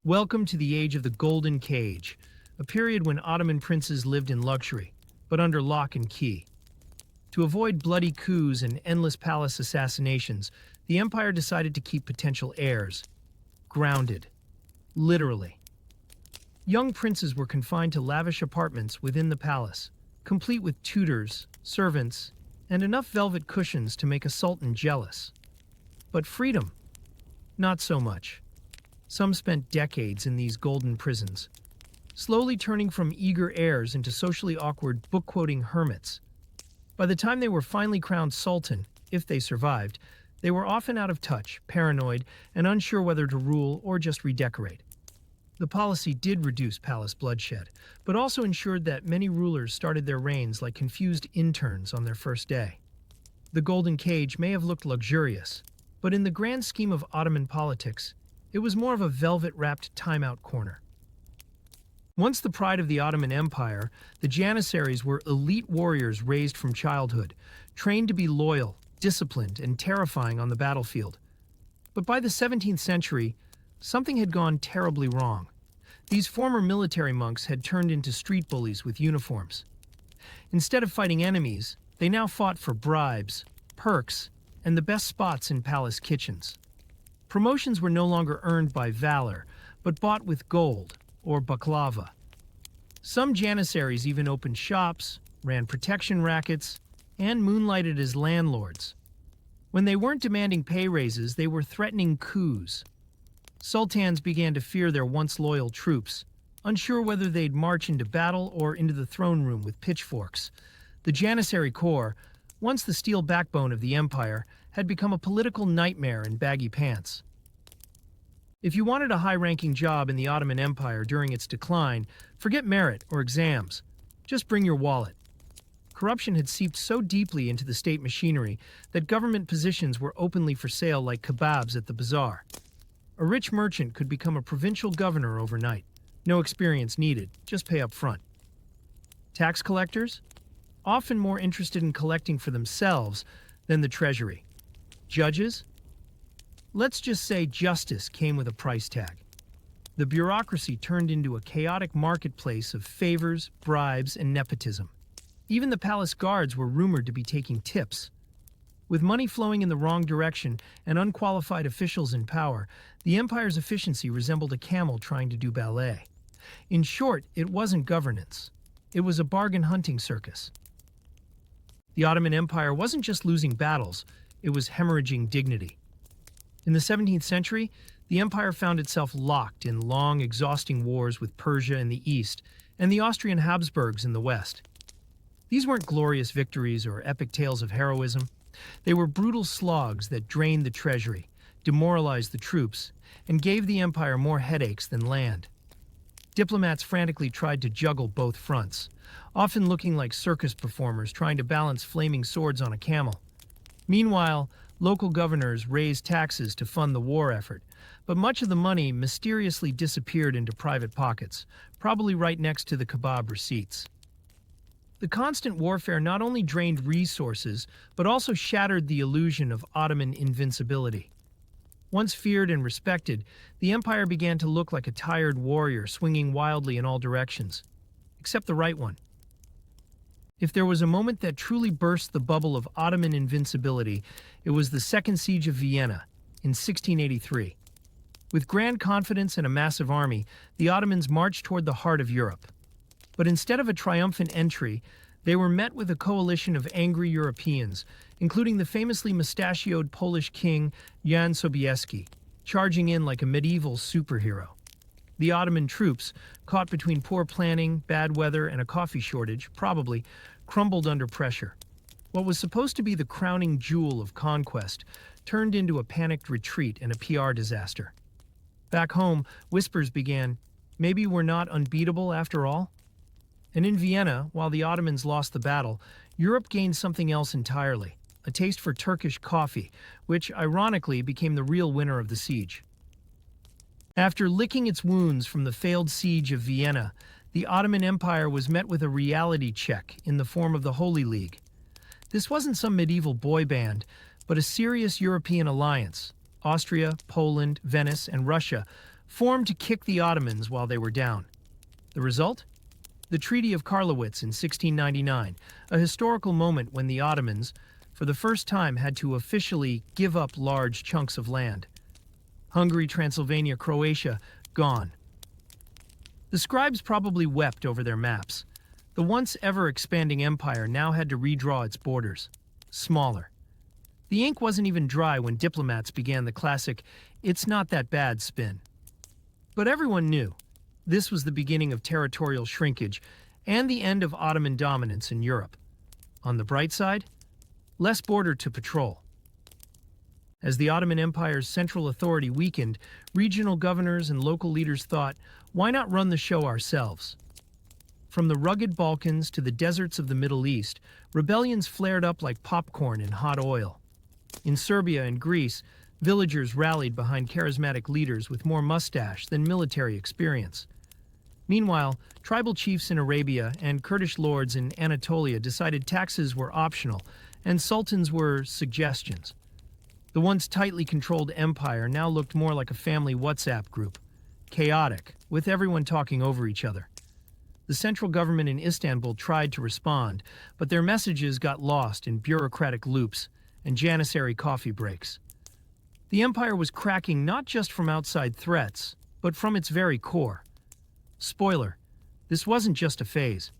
Welcome to the age of the golden cage, a period when Ottoman princes lived in luxury, but under lock and key. To avoid bloody coups and endless palace assassinations, the empire decided to keep potential heirs grounded, literally. Young princes were confined to lavish apartments within the palace, complete with tutors, servants, and enough velvet cushions to make a sultan jealous. But freedom? Not so much. Some spent decades in these golden prisons, slowly turning from eager heirs into socially awkward book-quoting hermits. By the time they were finally crowned sultan, if they survived, they were often out of touch, paranoid, and unsure whether to rule or just redecorate. The policy did reduce palace bloodshed, but also ensured that many rulers started their reigns like confused interns on their first day. The golden cage may have looked luxurious, but in the grand scheme of Ottoman politics, it was more of a velvet-wrapped timeout corner. Once the pride of the Ottoman Empire, the Janissaries were elite warriors raised from childhood, trained to be loyal, disciplined, and terrifying on the battlefield. But by the 17th century, something had gone terribly wrong. These former military monks had turned into street bullies with uniforms. Instead of fighting enemies, they now fought for bribes, perks, and the best spots in palace kitchens. Promotions were no longer earned by valor, but bought with gold, or baklava. Some Janissaries even opened shops, ran protection rackets, and moonlighted as landlords. When they weren't demanding pay raises, they were threatening coups. Sultans began to fear their once loyal troops, unsure whether they'd march into battle or into the throne room with pitchforks. The Janissary Corps, once the steel backbone of the empire, had become a political nightmare in baggy pants. If you wanted a high-ranking job in the Ottoman Empire during its decline, forget merit or exams. Just bring your wallet. Corruption had seeped so deeply into the state machinery that government positions were openly for sale like kebabs at the bazaar. A rich merchant could become a provincial governor overnight. No experience needed, just pay up front. Tax collectors? Often more interested in collecting for themselves than the treasury. Judges? Let's just say justice came with a price tag. The bureaucracy turned into a chaotic marketplace of favors, bribes, and nepotism. Even the palace guards were rumored to be taking tips. With money flowing in the wrong direction and unqualified officials in power, the empire's efficiency resembled a camel trying to do ballet. In short, it wasn't governance. It was a bargain hunting circus. The Ottoman Empire wasn't just losing battles, it was hemorrhaging dignity. In the 17th century, the empire found itself locked in long, exhausting wars with Persia in the east and the Austrian Habsburgs in the west. These weren't glorious victories or epic tales of heroism. They were brutal slogs that drained the treasury, demoralized the troops, and gave the empire more headaches than land. Diplomats frantically tried to juggle both fronts, often looking like circus performers trying to balance flaming swords on a camel. Meanwhile, local governors raised taxes to fund the war effort, but much of the money mysteriously disappeared into private pockets, probably right next to the kebab receipts. The constant warfare not only drained resources, but also shattered the illusion of Ottoman invincibility. Once feared and respected, the empire began to look like a tired warrior swinging wildly in all directions, except the right one. If there was a moment that truly burst the bubble of Ottoman invincibility, it was the Second Siege of Vienna in 1683. With grand confidence and a massive army, the Ottomans marched toward the heart of Europe. But instead of a triumphant entry, they were met with a coalition of angry Europeans, including the famously mustachioed Polish king Jan Sobieski, charging in like a medieval superhero. The Ottoman troops, caught between poor planning, bad weather, and a coffee shortage, probably crumbled under pressure. What was supposed to be the crowning jewel of conquest turned into a panicked retreat and a PR disaster. Back home, whispers began, maybe we're not unbeatable after all? And in Vienna, while the Ottomans lost the battle, Europe gained something else entirely, a taste for Turkish coffee, which ironically became the real winner of the siege. After licking its wounds from the failed siege of Vienna, the Ottoman Empire was met with a reality check in the form of the Holy League. This wasn't some medieval boy band, but a serious European alliance. Austria, Poland, Venice, and Russia formed to kick the Ottomans while they were down. The result? The Treaty of Karlowitz in 1699, a historical moment when the Ottomans, for the first time, had to officially give up large chunks of land. Hungary, Transylvania, Croatia, gone. The scribes probably wept over their maps. The once ever-expanding empire now had to redraw its borders, smaller. The ink wasn't even dry when diplomats began the classic, "it's not that bad" spin. But everyone knew this was the beginning of territorial shrinkage and the end of Ottoman dominance in Europe. On the bright side, less border to patrol. As the Ottoman Empire's central authority weakened, regional governors and local leaders thought, why not run the show ourselves? From the rugged Balkans to the deserts of the Middle East, rebellions flared up like popcorn in hot oil. In Serbia and Greece, villagers rallied behind charismatic leaders with more mustache than military experience. Meanwhile, tribal chiefs in Arabia and Kurdish lords in Anatolia decided taxes were optional and sultans were suggestions. The once tightly controlled empire now looked more like a family WhatsApp group, chaotic, with everyone talking over each other. The central government in Istanbul tried to respond, but their messages got lost in bureaucratic loops and Janissary coffee breaks. The empire was cracking not just from outside threats, but from its very core. Spoiler, this wasn't just a phase.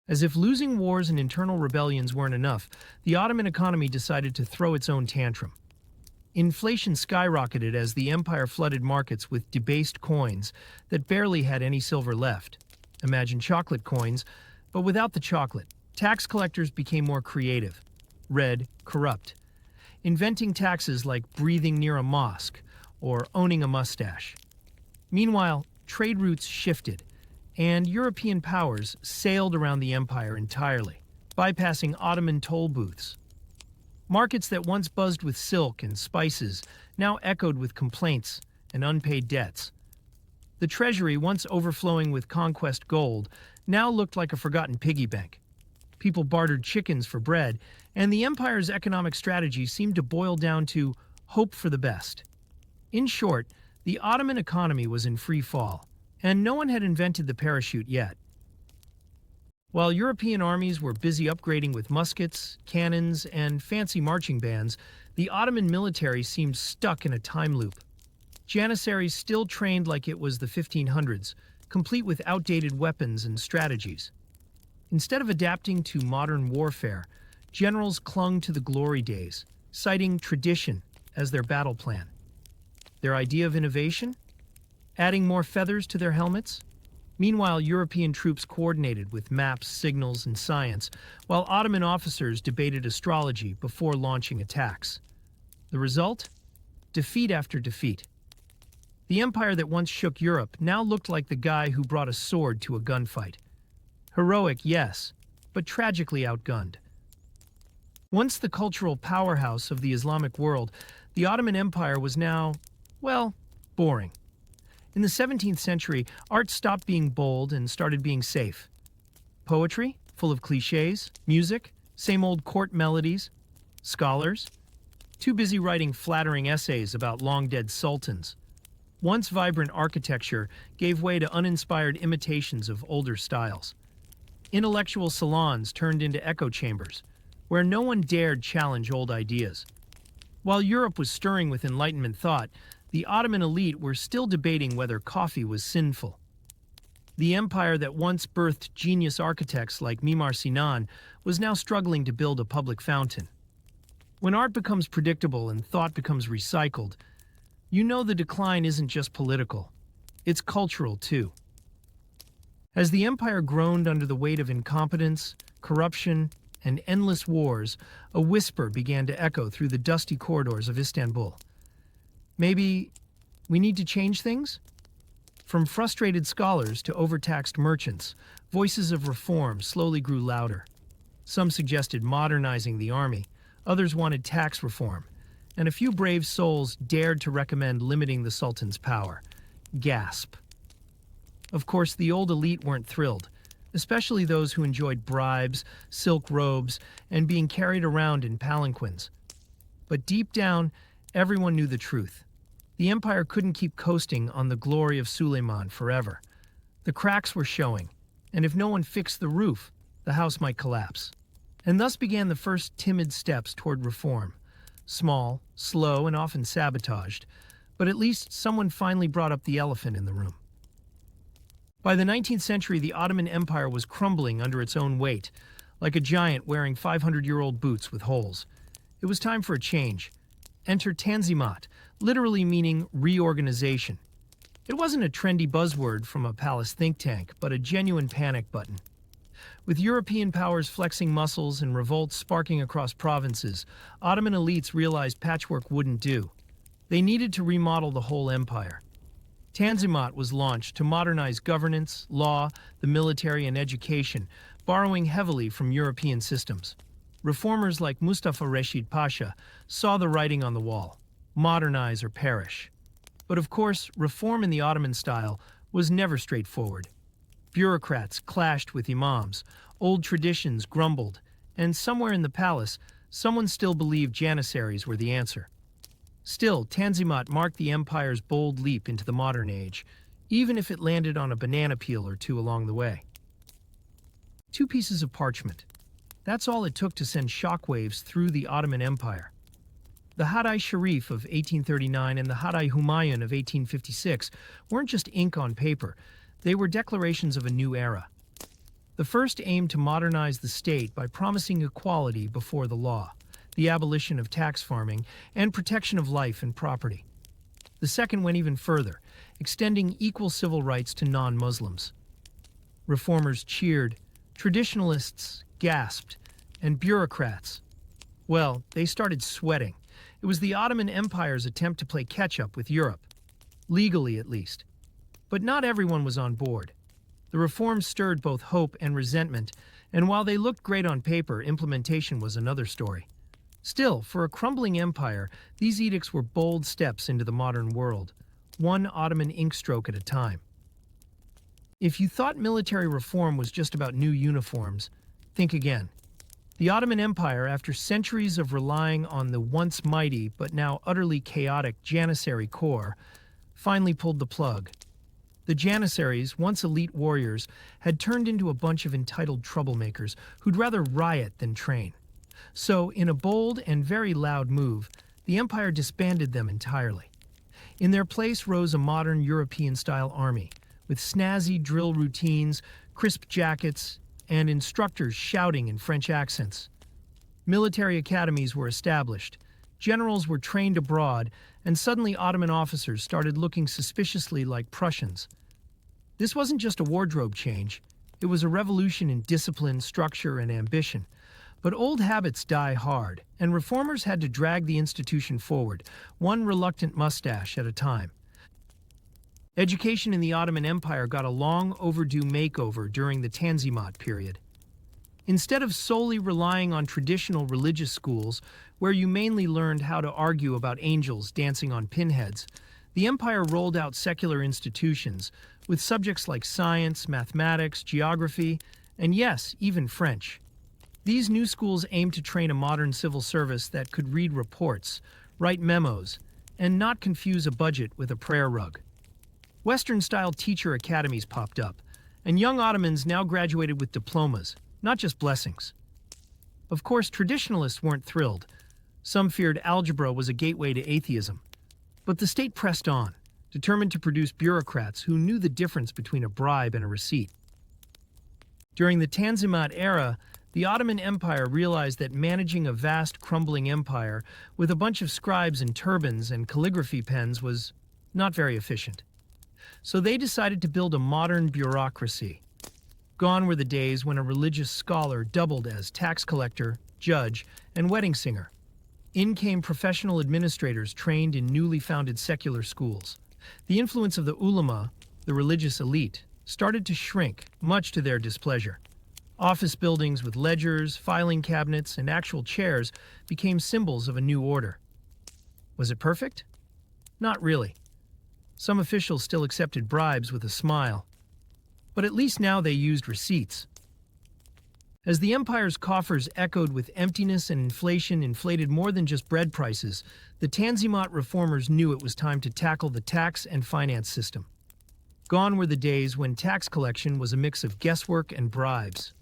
As if losing wars and internal rebellions weren't enough, the Ottoman economy decided to throw its own tantrum. Inflation skyrocketed as the empire flooded markets with debased coins that barely had any silver left. Imagine chocolate coins, but without the chocolate. Tax collectors became more creative, red, corrupt, inventing taxes like breathing near a mosque or owning a mustache. Meanwhile, trade routes shifted, and European powers sailed around the empire entirely, bypassing Ottoman toll booths. Markets that once buzzed with silk and spices now echoed with complaints and unpaid debts. The treasury, once overflowing with conquest gold, now looked like a forgotten piggy bank. People bartered chickens for bread, and the empire's economic strategy seemed to boil down to hope for the best. In short, the Ottoman economy was in free fall, and no one had invented the parachute yet. While European armies were busy upgrading with muskets, cannons, and fancy marching bands, the Ottoman military seemed stuck in a time loop. Janissaries still trained like it was the 1500s, complete with outdated weapons and strategies. Instead of adapting to modern warfare, generals clung to the glory days, citing tradition as their battle plan. Their idea of innovation? Adding more feathers to their helmets? Meanwhile, European troops coordinated with maps, signals, and science, while Ottoman officers debated astrology before launching attacks. The result? Defeat after defeat. The empire that once shook Europe now looked like the guy who brought a sword to a gunfight. Heroic, yes, but tragically outgunned. Once the cultural powerhouse of the Islamic world, the Ottoman Empire was now, well, boring. In the 17th century, art stopped being bold and started being safe. Poetry, full of cliches, music, same old court melodies, scholars, too busy writing flattering essays about long-dead sultans. Once vibrant architecture gave way to uninspired imitations of older styles. Intellectual salons turned into echo chambers, where no one dared challenge old ideas. While Europe was stirring with Enlightenment thought, the Ottoman elite were still debating whether coffee was sinful. The empire that once birthed genius architects like Mimar Sinan was now struggling to build a public fountain. When art becomes predictable and thought becomes recycled, you know the decline isn't just political, it's cultural too. As the empire groaned under the weight of incompetence, corruption, and endless wars, a whisper began to echo through the dusty corridors of Istanbul. Maybe we need to change things? From frustrated scholars to overtaxed merchants, voices of reform slowly grew louder. Some suggested modernizing the army, others wanted tax reform, and a few brave souls dared to recommend limiting the Sultan's power. Gasp. Of course, the old elite weren't thrilled, especially those who enjoyed bribes, silk robes, and being carried around in palanquins. But deep down, everyone knew the truth. The empire couldn't keep coasting on the glory of Suleiman forever. The cracks were showing, and if no one fixed the roof, the house might collapse. And thus began the first timid steps toward reform. Small, slow, and often sabotaged, but at least someone finally brought up the elephant in the room. By the 19th century, the Ottoman Empire was crumbling under its own weight, like a giant wearing 500-year-old boots with holes. It was time for a change. Enter Tanzimat, literally meaning reorganization. It wasn't a trendy buzzword from a palace think tank, but a genuine panic button. With European powers flexing muscles and revolts sparking across provinces, Ottoman elites realized patchwork wouldn't do. They needed to remodel the whole empire. Tanzimat was launched to modernize governance, law, the military, and education, borrowing heavily from European systems. Reformers like Mustafa Reshid Pasha saw the writing on the wall: modernize or perish. But of course, reform in the Ottoman style was never straightforward. Bureaucrats clashed with imams, old traditions grumbled, and somewhere in the palace, someone still believed janissaries were the answer. Still, Tanzimat marked the empire's bold leap into the modern age, even if it landed on a banana peel or two along the way. 2 pieces of parchment. That's all it took to send shockwaves through the Ottoman Empire. The Hadai Sharif of 1839 and the Hadai Humayun of 1856 weren't just ink on paper, they were declarations of a new era. The first aimed to modernize the state by promising equality before the law, the abolition of tax farming, and protection of life and property. The second went even further, extending equal civil rights to non-Muslims. Reformers cheered, traditionalists gasped, and bureaucrats, well, they started sweating. It was the Ottoman Empire's attempt to play catch-up with Europe, legally at least. But not everyone was on board. The reforms stirred both hope and resentment, and while they looked great on paper, implementation was another story. Still, for a crumbling empire, these edicts were bold steps into the modern world, one Ottoman ink stroke at a time. If you thought military reform was just about new uniforms, think again. The Ottoman Empire, after centuries of relying on the once mighty but now utterly chaotic Janissary Corps, finally pulled the plug. The Janissaries, once elite warriors, had turned into a bunch of entitled troublemakers who'd rather riot than train. So, in a bold and very loud move, the empire disbanded them entirely. In their place rose a modern European-style army, with snazzy drill routines, crisp jackets, and instructors shouting in French accents. Military academies were established, generals were trained abroad, and suddenly Ottoman officers started looking suspiciously like Prussians. This wasn't just a wardrobe change, it was a revolution in discipline, structure, and ambition. But old habits die hard, and reformers had to drag the institution forward, one reluctant mustache at a time. Education in the Ottoman Empire got a long overdue makeover during the Tanzimat period. Instead of solely relying on traditional religious schools, where you mainly learned how to argue about angels dancing on pinheads, the empire rolled out secular institutions with subjects like science, mathematics, geography, and yes, even French. These new schools aimed to train a modern civil service that could read reports, write memos, and not confuse a budget with a prayer rug. Western-style teacher academies popped up, and young Ottomans now graduated with diplomas, not just blessings. Of course, traditionalists weren't thrilled. Some feared algebra was a gateway to atheism. But the state pressed on, determined to produce bureaucrats who knew the difference between a bribe and a receipt. During the Tanzimat era, the Ottoman Empire realized that managing a vast, crumbling empire with a bunch of scribes and turbans and calligraphy pens was not very efficient. So they decided to build a modern bureaucracy. Gone were the days when a religious scholar doubled as tax collector, judge, and wedding singer. In came professional administrators trained in newly founded secular schools. The influence of the ulama, the religious elite, started to shrink, much to their displeasure. Office buildings with ledgers, filing cabinets, and actual chairs became symbols of a new order. Was it perfect? Not really. Some officials still accepted bribes with a smile. But at least now they used receipts. As the empire's coffers echoed with emptiness and inflation inflated more than just bread prices, the Tanzimat reformers knew it was time to tackle the tax and finance system. Gone were the days when tax collection was a mix of guesswork and bribes.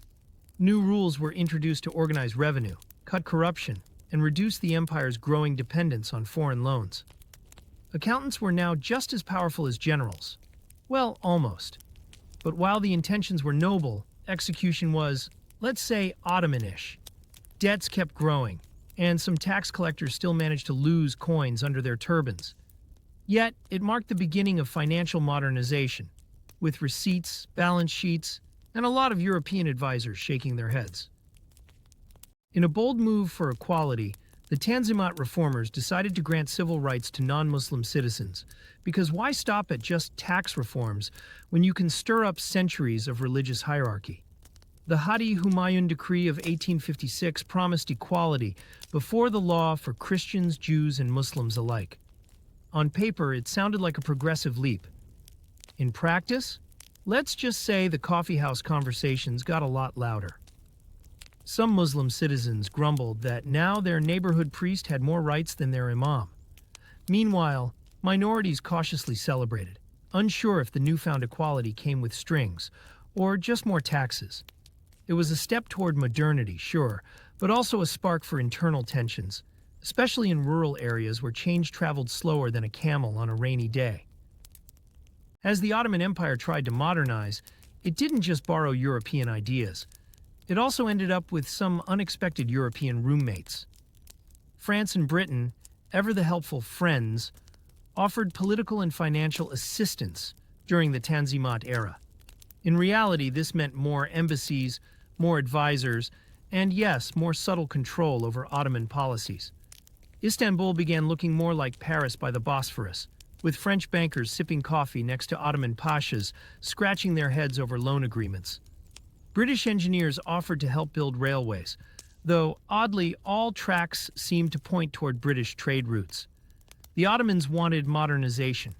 New rules were introduced to organize revenue, cut corruption, and reduce the empire's growing dependence on foreign loans. Accountants were now just as powerful as generals. Well, almost. But while the intentions were noble, execution was, let's say, Ottoman-ish. Debts kept growing, and some tax collectors still managed to lose coins under their turbans. Yet, it marked the beginning of financial modernization, with receipts, balance sheets, and a lot of European advisors shaking their heads. In a bold move for equality, the Tanzimat reformers decided to grant civil rights to non-Muslim citizens, because why stop at just tax reforms when you can stir up centuries of religious hierarchy? The Hadi Humayun Decree of 1856 promised equality before the law for Christians, Jews, and Muslims alike. On paper, it sounded like a progressive leap. In practice, let's just say the coffeehouse conversations got a lot louder. Some Muslim citizens grumbled that now their neighborhood priest had more rights than their imam. Meanwhile, minorities cautiously celebrated, unsure if the newfound equality came with strings or just more taxes. It was a step toward modernity, sure, but also a spark for internal tensions, especially in rural areas where change traveled slower than a camel on a rainy day. As the Ottoman Empire tried to modernize, it didn't just borrow European ideas. It also ended up with some unexpected European roommates. France and Britain, ever the helpful friends, offered political and financial assistance during the Tanzimat era. In reality, this meant more embassies, more advisors, and yes, more subtle control over Ottoman policies. Istanbul began looking more like Paris by the Bosphorus, with French bankers sipping coffee next to Ottoman pashas, scratching their heads over loan agreements. British engineers offered to help build railways, though, oddly, all tracks seemed to point toward British trade routes. The Ottomans wanted modernization.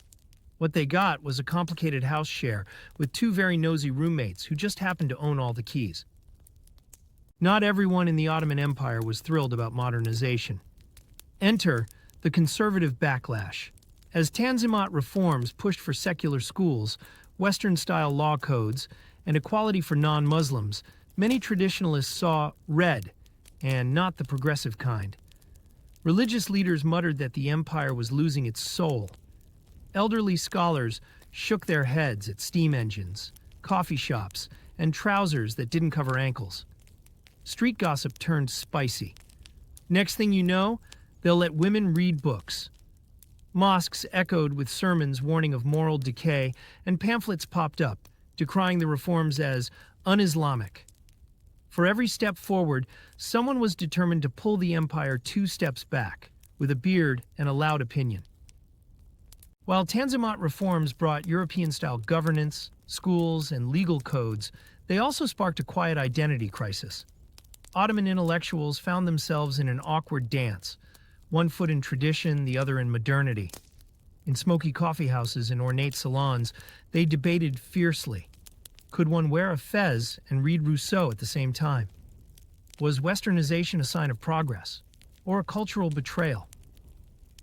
What they got was a complicated house share with two very nosy roommates who just happened to own all the keys. Not everyone in the Ottoman Empire was thrilled about modernization. Enter the conservative backlash. As Tanzimat reforms pushed for secular schools, Western-style law codes, and equality for non-Muslims, many traditionalists saw red, and not the progressive kind. Religious leaders muttered that the empire was losing its soul. Elderly scholars shook their heads at steam engines, coffee shops, and trousers that didn't cover ankles. Street gossip turned spicy. Next thing you know, they'll let women read books. Mosques echoed with sermons warning of moral decay, and pamphlets popped up, decrying the reforms as un-Islamic. For every step forward, someone was determined to pull the empire 2 steps back, with a beard and a loud opinion. While Tanzimat reforms brought European-style governance, schools, and legal codes, they also sparked a quiet identity crisis. Ottoman intellectuals found themselves in an awkward dance, one foot in tradition, the other in modernity. In smoky coffeehouses and ornate salons, they debated fiercely. Could one wear a fez and read Rousseau at the same time? Was Westernization a sign of progress, or a cultural betrayal?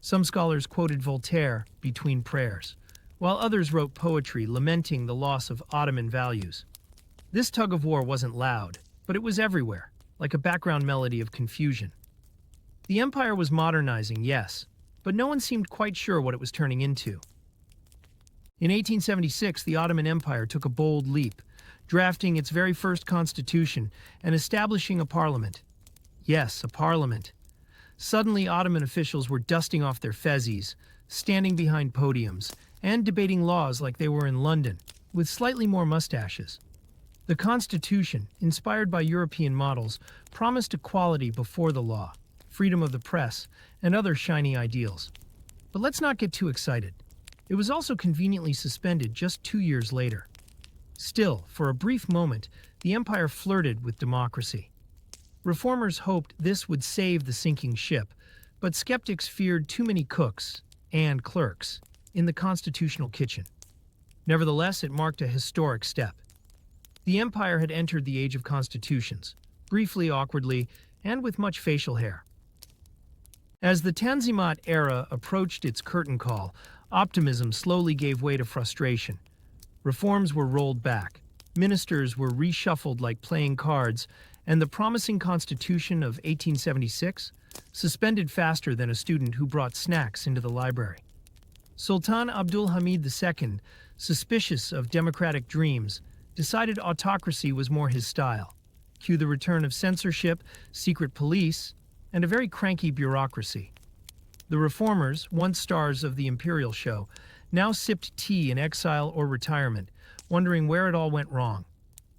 Some scholars quoted Voltaire between prayers, while others wrote poetry lamenting the loss of Ottoman values. This tug-of-war wasn't loud, but it was everywhere, like a background melody of confusion. The empire was modernizing, yes, but no one seemed quite sure what it was turning into. In 1876, the Ottoman Empire took a bold leap, drafting its very first constitution and establishing a parliament. Yes, a parliament. Suddenly, Ottoman officials were dusting off their fezes, standing behind podiums, and debating laws like they were in London, with slightly more mustaches. The Constitution, inspired by European models, promised equality before the law, freedom of the press, and other shiny ideals. But let's not get too excited. It was also conveniently suspended just 2 years later. Still, for a brief moment, the empire flirted with democracy. Reformers hoped this would save the sinking ship, but skeptics feared too many cooks and clerks in the constitutional kitchen. Nevertheless, it marked a historic step. The empire had entered the age of constitutions, briefly, awkwardly, and with much facial hair. As the Tanzimat era approached its curtain call, optimism slowly gave way to frustration. Reforms were rolled back, ministers were reshuffled like playing cards, and the promising Constitution of 1876 suspended faster than a student who brought snacks into the library. Sultan Abdul Hamid II, suspicious of democratic dreams, decided autocracy was more his style. Cue the return of censorship, secret police, and a very cranky bureaucracy. The reformers, once stars of the imperial show, now sipped tea in exile or retirement, wondering where it all went wrong.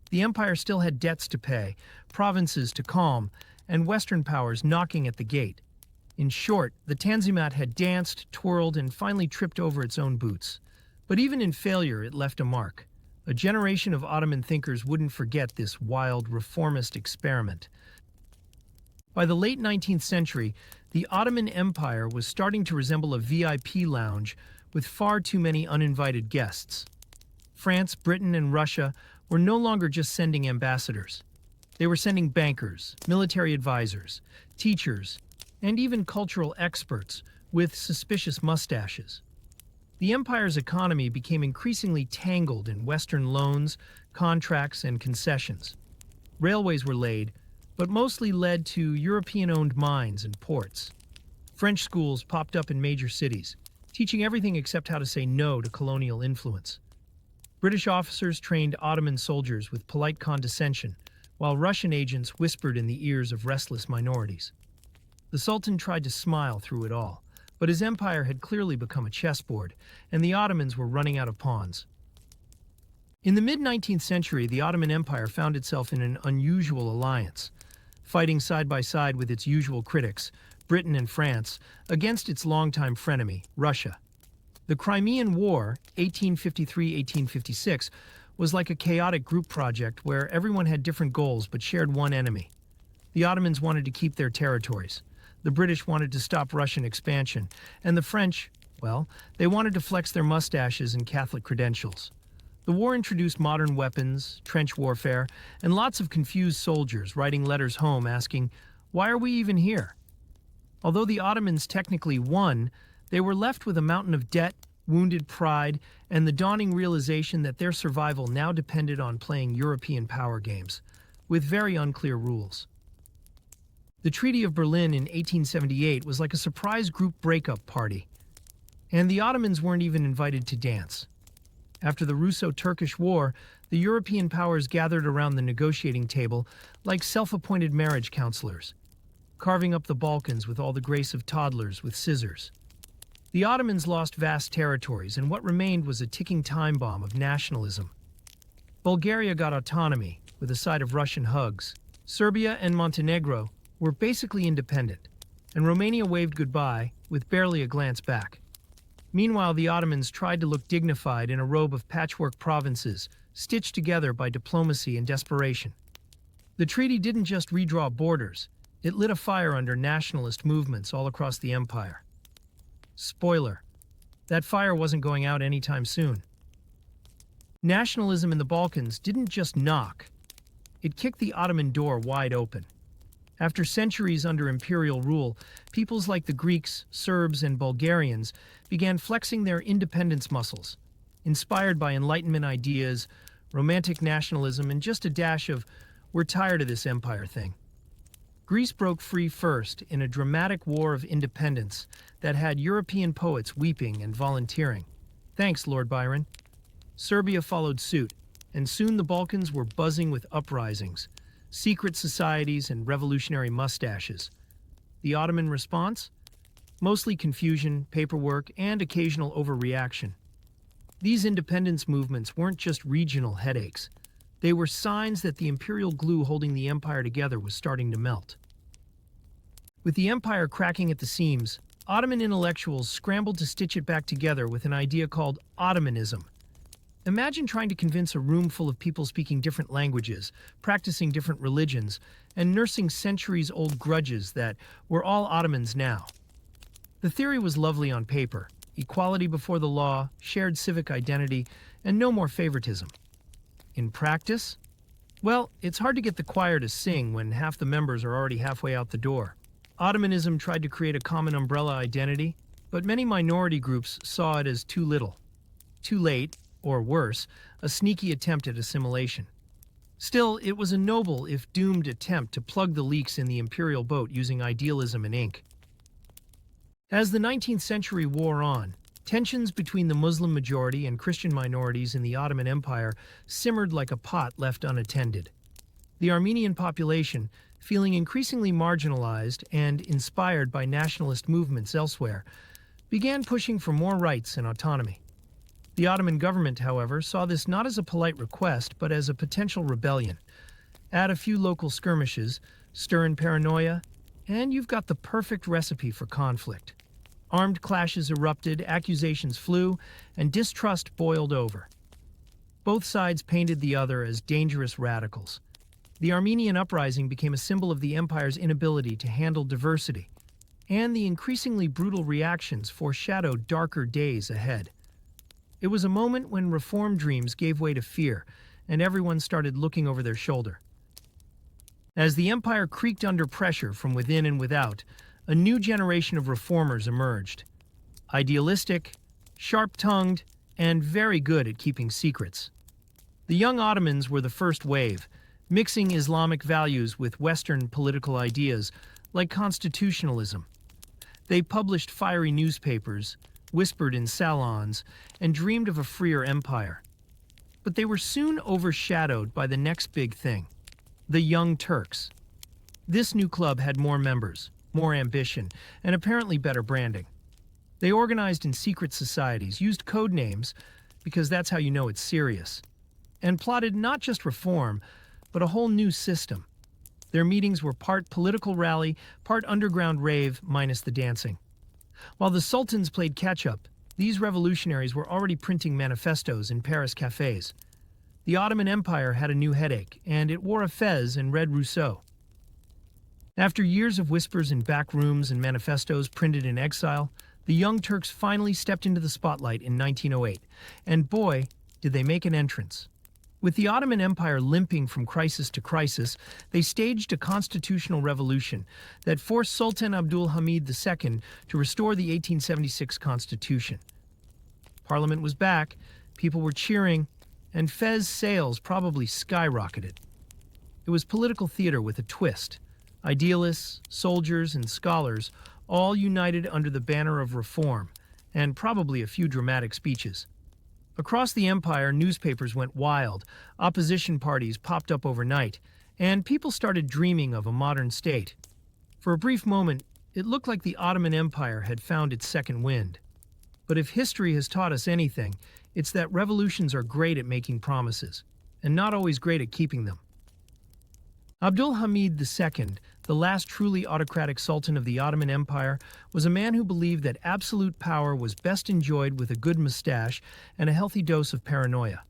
The empire still had debts to pay, provinces to calm, and Western powers knocking at the gate. In short, the Tanzimat had danced, twirled, and finally tripped over its own boots. But even in failure, it left a mark. A generation of Ottoman thinkers wouldn't forget this wild, reformist experiment. By the late 19th century, the Ottoman Empire was starting to resemble a VIP lounge with far too many uninvited guests. France, Britain, and Russia were no longer just sending ambassadors. They were sending bankers, military advisors, teachers, and even cultural experts with suspicious mustaches. The empire's economy became increasingly tangled in Western loans, contracts, and concessions. Railways were laid, but mostly led to European-owned mines and ports. French schools popped up in major cities, teaching everything except how to say no to colonial influence. British officers trained Ottoman soldiers with polite condescension, while Russian agents whispered in the ears of restless minorities. The Sultan tried to smile through it all, but his empire had clearly become a chessboard, and the Ottomans were running out of pawns. In the mid-19th century, the Ottoman Empire found itself in an unusual alliance, fighting side by side with its usual critics, Britain and France, against its longtime frenemy, Russia. The Crimean War, 1853-1856, was like a chaotic group project where everyone had different goals but shared one enemy. The Ottomans wanted to keep their territories. The British wanted to stop Russian expansion. And the French, well, they wanted to flex their mustaches and Catholic credentials. The war introduced modern weapons, trench warfare, and lots of confused soldiers writing letters home asking, "Why are we even here?" Although the Ottomans technically won, they were left with a mountain of debt, wounded pride, and the dawning realization that their survival now depended on playing European power games, with very unclear rules. The Treaty of Berlin in 1878 was like a surprise group breakup party, and the Ottomans weren't even invited to dance. After the Russo-Turkish War, the European powers gathered around the negotiating table like self-appointed marriage counselors, carving up the Balkans with all the grace of toddlers with scissors. The Ottomans lost vast territories, and what remained was a ticking time bomb of nationalism. Bulgaria got autonomy, with a side of Russian hugs. Serbia and Montenegro were basically independent, and Romania waved goodbye with barely a glance back. Meanwhile, the Ottomans tried to look dignified in a robe of patchwork provinces, stitched together by diplomacy and desperation. The treaty didn't just redraw borders, it lit a fire under nationalist movements all across the empire. Spoiler: that fire wasn't going out anytime soon. Nationalism in the Balkans didn't just knock, it kicked the Ottoman door wide open. After centuries under imperial rule, peoples like the Greeks, Serbs, and Bulgarians began flexing their independence muscles, inspired by Enlightenment ideas, romantic nationalism, and just a dash of "we're tired of this empire" thing. Greece broke free first in a dramatic war of independence that had European poets weeping and volunteering. Thanks, Lord Byron. Serbia followed suit, and soon the Balkans were buzzing with uprisings, secret societies, and revolutionary mustaches. The Ottoman response? Mostly confusion, paperwork, and occasional overreaction. These independence movements weren't just regional headaches. They were signs that the imperial glue holding the empire together was starting to melt. With the empire cracking at the seams, Ottoman intellectuals scrambled to stitch it back together with an idea called Ottomanism. Imagine trying to convince a room full of people speaking different languages, practicing different religions, and nursing centuries-old grudges that we're all Ottomans now. The theory was lovely on paper: equality before the law, shared civic identity, and no more favoritism. In practice? Well, it's hard to get the choir to sing when half the members are already halfway out the door. Ottomanism tried to create a common umbrella identity, but many minority groups saw it as too little. Too late, or worse, a sneaky attempt at assimilation. Still, it was a noble, if doomed, attempt to plug the leaks in the imperial boat using idealism and ink. As the 19th century wore on, tensions between the Muslim majority and Christian minorities in the Ottoman Empire simmered like a pot left unattended. The Armenian population, feeling increasingly marginalized and inspired by nationalist movements elsewhere, began pushing for more rights and autonomy. The Ottoman government, however, saw this not as a polite request but as a potential rebellion. Add a few local skirmishes, stir in paranoia, and you've got the perfect recipe for conflict. Armed clashes erupted, accusations flew, and distrust boiled over. Both sides painted the other as dangerous radicals. The Armenian uprising became a symbol of the empire's inability to handle diversity, and the increasingly brutal reactions foreshadowed darker days ahead. It was a moment when reform dreams gave way to fear, and everyone started looking over their shoulder. As the empire creaked under pressure from within and without, a new generation of reformers emerged. Idealistic, sharp-tongued, and very good at keeping secrets. The young Ottomans were the first wave, mixing Islamic values with Western political ideas, like constitutionalism. They published fiery newspapers, whispered in salons, and dreamed of a freer empire. But they were soon overshadowed by the next big thing: the Young Turks. This new club had more members, more ambition, and apparently better branding. They organized in secret societies, used code names, because that's how you know it's serious, and plotted not just reform, but a whole new system. Their meetings were part political rally, part underground rave, minus the dancing. While the Sultans played catch-up, these revolutionaries were already printing manifestos in Paris cafes. The Ottoman Empire had a new headache, and it wore a fez and read Rousseau. After years of whispers in back rooms and manifestos printed in exile, the Young Turks finally stepped into the spotlight in 1908, and boy, did they make an entrance. With the Ottoman Empire limping from crisis to crisis, they staged a constitutional revolution that forced Sultan Abdul Hamid II to restore the 1876 constitution. Parliament was back, people were cheering, and Fez sales probably skyrocketed. It was political theater with a twist. Idealists, soldiers, and scholars all united under the banner of reform, and probably a few dramatic speeches. Across the empire, newspapers went wild, opposition parties popped up overnight, and people started dreaming of a modern state. For a brief moment, it looked like the Ottoman Empire had found its second wind. But if history has taught us anything, it's that revolutions are great at making promises, and not always great at keeping them. Abdul Hamid II, the last truly autocratic sultan of the Ottoman Empire, was a man who believed that absolute power was best enjoyed with a good mustache and a healthy dose of paranoia.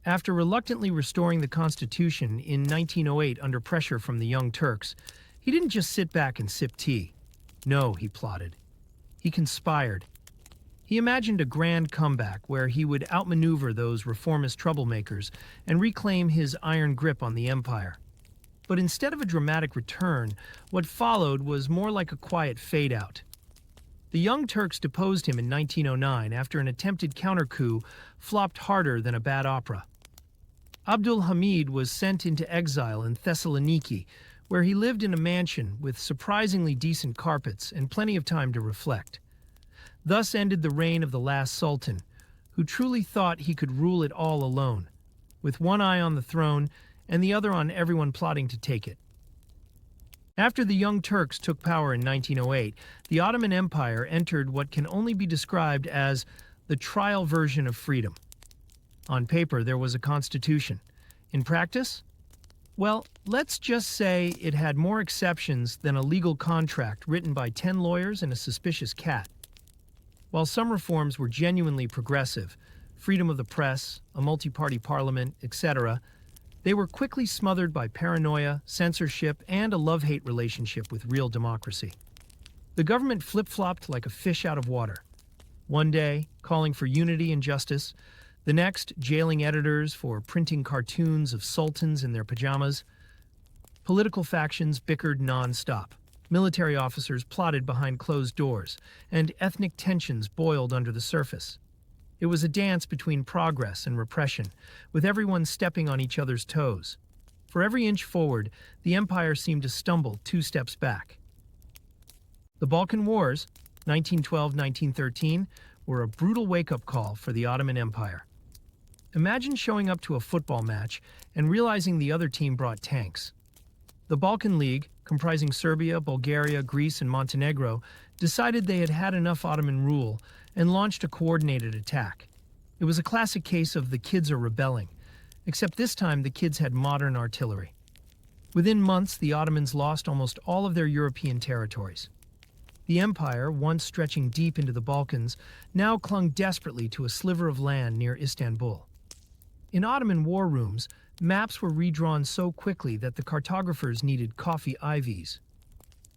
After reluctantly restoring the constitution in 1908 under pressure from the Young Turks, he didn't just sit back and sip tea. No, he plotted. He conspired. He imagined a grand comeback where he would outmaneuver those reformist troublemakers and reclaim his iron grip on the empire. But instead of a dramatic return, what followed was more like a quiet fade-out. The Young Turks deposed him in 1909 after an attempted counter-coup flopped harder than a bad opera. Abdul Hamid was sent into exile in Thessaloniki, where he lived in a mansion with surprisingly decent carpets and plenty of time to reflect. Thus ended the reign of the last sultan, who truly thought he could rule it all alone, with one eye on the throne and the other on everyone plotting to take it. After the Young Turks took power in 1908, the Ottoman Empire entered what can only be described as the trial version of freedom. On paper, there was a constitution. In practice? Well, let's just say it had more exceptions than a legal contract written by 10 lawyers and a suspicious cat. While some reforms were genuinely progressive, freedom of the press, a multi-party parliament, etc., they were quickly smothered by paranoia, censorship, and a love-hate relationship with real democracy. The government flip-flopped like a fish out of water. One day, calling for unity and justice, the next, jailing editors for printing cartoons of sultans in their pajamas. Political factions bickered non-stop. Military officers plotted behind closed doors, and ethnic tensions boiled under the surface. It was a dance between progress and repression, with everyone stepping on each other's toes. For every inch forward, the empire seemed to stumble 2 steps back. The Balkan Wars, 1912-1913, were a brutal wake-up call for the Ottoman Empire. Imagine showing up to a football match and realizing the other team brought tanks. The Balkan League, comprising Serbia, Bulgaria, Greece, and Montenegro, decided they had had enough Ottoman rule and launched a coordinated attack. It was a classic case of the kids are rebelling, except this time the kids had modern artillery. Within months, the Ottomans lost almost all of their European territories. The empire, once stretching deep into the Balkans, now clung desperately to a sliver of land near Istanbul. In Ottoman war rooms, maps were redrawn so quickly that the cartographers needed coffee IVs.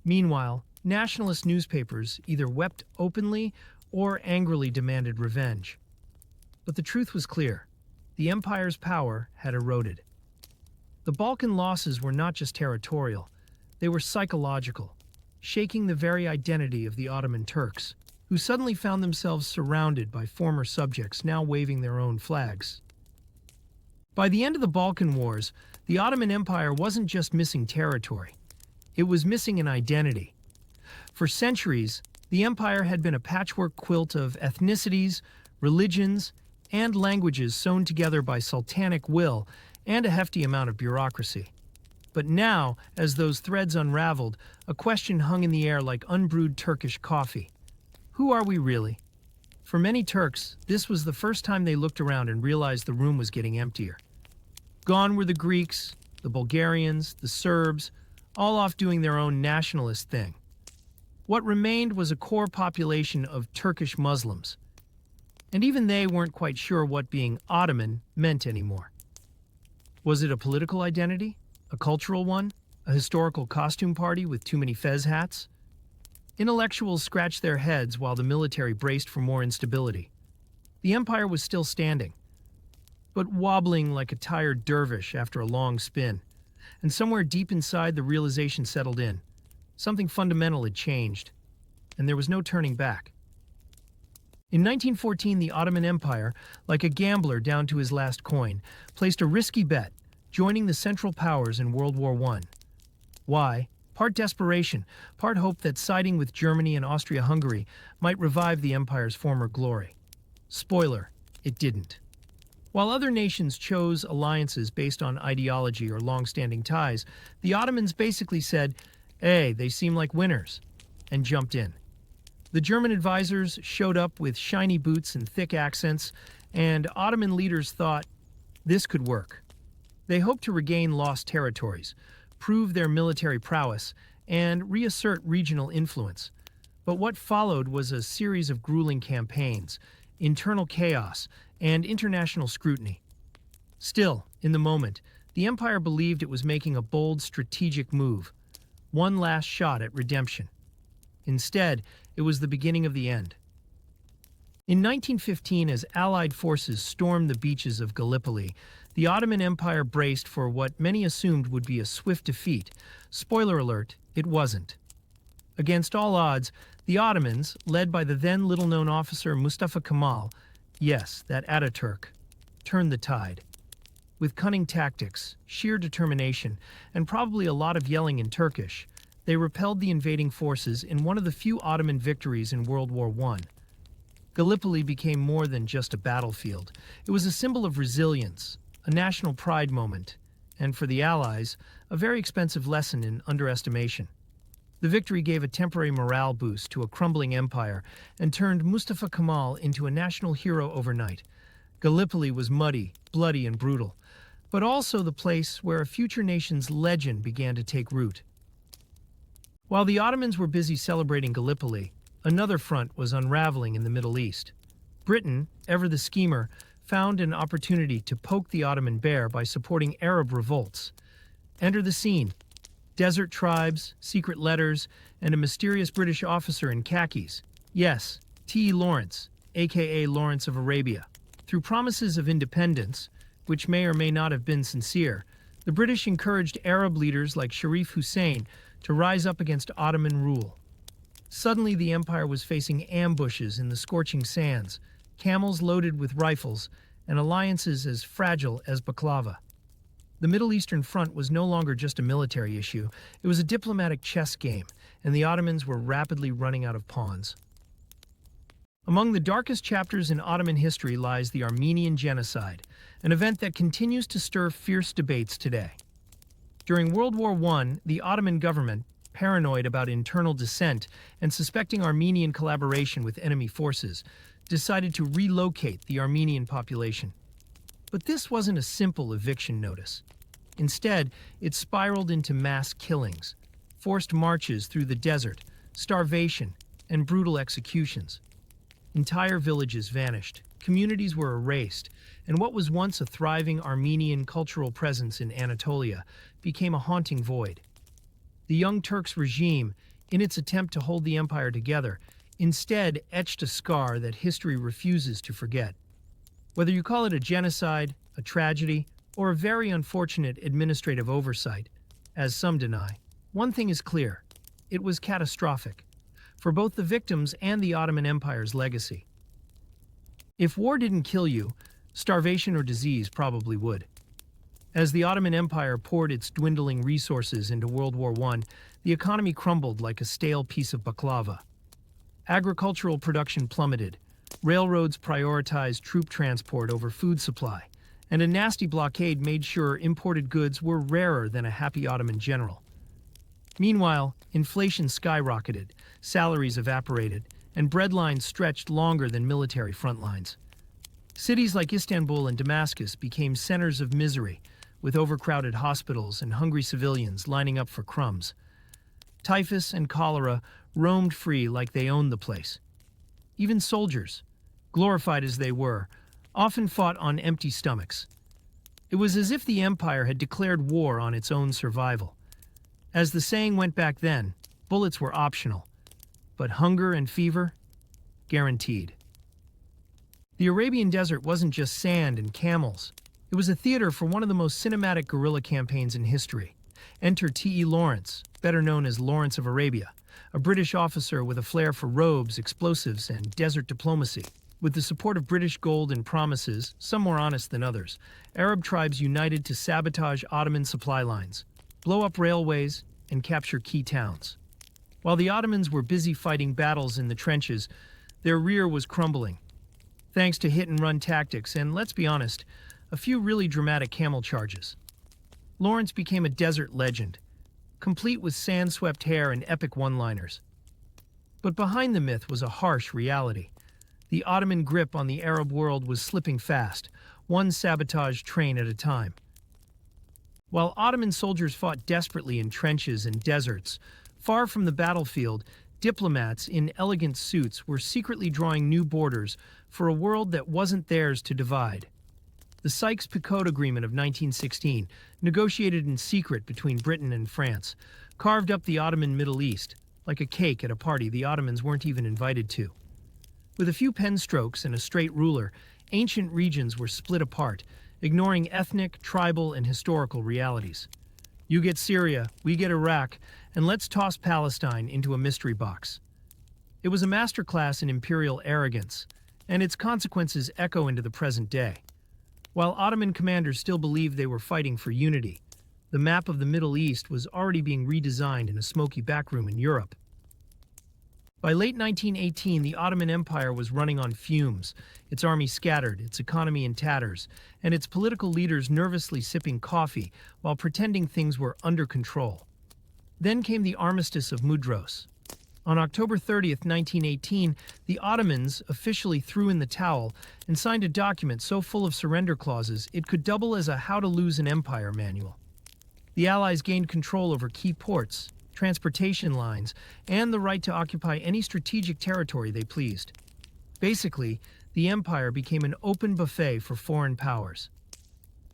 Meanwhile, nationalist newspapers either wept openly or angrily demanded revenge. But the truth was clear. The empire's power had eroded. The Balkan losses were not just territorial, they were psychological, shaking the very identity of the Ottoman Turks, who suddenly found themselves surrounded by former subjects now waving their own flags. By the end of the Balkan Wars, the Ottoman Empire wasn't just missing territory. It was missing an identity. For centuries, the empire had been a patchwork quilt of ethnicities, religions, and languages sewn together by sultanic will and a hefty amount of bureaucracy. But now, as those threads unraveled, a question hung in the air like unbrewed Turkish coffee. Who are we really? For many Turks, this was the first time they looked around and realized the room was getting emptier. Gone were the Greeks, the Bulgarians, the Serbs, all off doing their own nationalist thing. What remained was a core population of Turkish Muslims. And even they weren't quite sure what being Ottoman meant anymore. Was it a political identity? A cultural one? A historical costume party with too many fez hats? Intellectuals scratched their heads while the military braced for more instability. The empire was still standing, but wobbling like a tired dervish after a long spin. And somewhere deep inside, the realization settled in. Something fundamental had changed, and there was no turning back. In 1914, the Ottoman Empire, like a gambler down to his last coin, placed a risky bet, joining the Central Powers in World War I. Why? Part desperation, part hope that siding with Germany and Austria-Hungary might revive the empire's former glory. Spoiler, it didn't. While other nations chose alliances based on ideology or long-standing ties, the Ottomans basically said, "Hey, they seem like winners," and jumped in. The German advisors showed up with shiny boots and thick accents, and Ottoman leaders thought this could work. They hoped to regain lost territories, prove their military prowess, and reassert regional influence. But what followed was a series of grueling campaigns, internal chaos, and international scrutiny. Still, in the moment, the empire believed it was making a bold strategic move, one last shot at redemption. Instead, it was the beginning of the end. In 1915, as Allied forces stormed the beaches of Gallipoli, the Ottoman Empire braced for what many assumed would be a swift defeat. Spoiler alert, it wasn't. Against all odds, the Ottomans, led by the then little-known officer Mustafa Kemal, yes, that Ataturk, turned the tide. With cunning tactics, sheer determination, and probably a lot of yelling in Turkish, they repelled the invading forces in one of the few Ottoman victories in World War I. Gallipoli became more than just a battlefield. It was a symbol of resilience, a national pride moment, and for the Allies, a very expensive lesson in underestimation. The victory gave a temporary morale boost to a crumbling empire and turned Mustafa Kemal into a national hero overnight. Gallipoli was muddy, bloody, and brutal, but also the place where a future nation's legend began to take root. While the Ottomans were busy celebrating Gallipoli, another front was unraveling in the Middle East. Britain, ever the schemer, found an opportunity to poke the Ottoman bear by supporting Arab revolts. Enter the scene: desert tribes, secret letters, and a mysterious British officer in khakis. Yes, T.E. Lawrence, aka Lawrence of Arabia. Through promises of independence, which may or may not have been sincere, the British encouraged Arab leaders like Sharif Hussein to rise up against Ottoman rule. Suddenly, the empire was facing ambushes in the scorching sands, camels loaded with rifles, and alliances as fragile as baklava. The Middle Eastern front was no longer just a military issue, it was a diplomatic chess game, and the Ottomans were rapidly running out of pawns. Among the darkest chapters in Ottoman history lies the Armenian Genocide, an event that continues to stir fierce debates today. During World War I, the Ottoman government, paranoid about internal dissent and suspecting Armenian collaboration with enemy forces, decided to relocate the Armenian population. But this wasn't a simple eviction notice. Instead, it spiraled into mass killings, forced marches through the desert, starvation, and brutal executions. Entire villages vanished, communities were erased, and what was once a thriving Armenian cultural presence in Anatolia became a haunting void. The Young Turks regime, in its attempt to hold the empire together, instead etched a scar that history refuses to forget. Whether you call it a genocide, a tragedy, or a very unfortunate administrative oversight, as some deny, one thing is clear: it was catastrophic, for both the victims and the Ottoman Empire's legacy. If war didn't kill you, starvation or disease probably would. As the Ottoman Empire poured its dwindling resources into World War I, the economy crumbled like a stale piece of baklava. Agricultural production plummeted, railroads prioritized troop transport over food supply, and a nasty blockade made sure imported goods were rarer than a happy Ottoman general. Meanwhile, inflation skyrocketed, salaries evaporated, and breadlines stretched longer than military front lines. Cities like Istanbul and Damascus became centers of misery, with overcrowded hospitals and hungry civilians lining up for crumbs. Typhus and cholera roamed free like they owned the place. Even soldiers, glorified as they were, often fought on empty stomachs. It was as if the empire had declared war on its own survival. As the saying went back then, bullets were optional, but hunger and fever, guaranteed. The Arabian Desert wasn't just sand and camels. It was a theater for one of the most cinematic guerrilla campaigns in history. Enter T.E. Lawrence, better known as Lawrence of Arabia, a British officer with a flair for robes, explosives, and desert diplomacy. With the support of British gold and promises, some more honest than others, Arab tribes united to sabotage Ottoman supply lines, blow up railways, and capture key towns. While the Ottomans were busy fighting battles in the trenches, their rear was crumbling. Thanks to hit-and-run tactics and, let's be honest, a few really dramatic camel charges. Lawrence became a desert legend, complete with sand-swept hair and epic one-liners. But behind the myth was a harsh reality. The Ottoman grip on the Arab world was slipping fast, one sabotaged train at a time. While Ottoman soldiers fought desperately in trenches and deserts, far from the battlefield, diplomats in elegant suits were secretly drawing new borders for a world that wasn't theirs to divide. The Sykes-Picot Agreement of 1916, negotiated in secret between Britain and France, carved up the Ottoman Middle East, like a cake at a party the Ottomans weren't even invited to. With a few pen strokes and a straight ruler, ancient regions were split apart, ignoring ethnic, tribal, and historical realities. You get Syria, we get Iraq, and let's toss Palestine into a mystery box. It was a masterclass in imperial arrogance, and its consequences echo into the present day. While Ottoman commanders still believed they were fighting for unity, the map of the Middle East was already being redesigned in a smoky backroom in Europe. By late 1918, the Ottoman Empire was running on fumes, its army scattered, its economy in tatters, and its political leaders nervously sipping coffee while pretending things were under control. Then came the Armistice of Mudros. On October 30th, 1918, the Ottomans officially threw in the towel and signed a document so full of surrender clauses it could double as a how to lose an empire manual. The Allies gained control over key ports, transportation lines, and the right to occupy any strategic territory they pleased. Basically, the empire became an open buffet for foreign powers.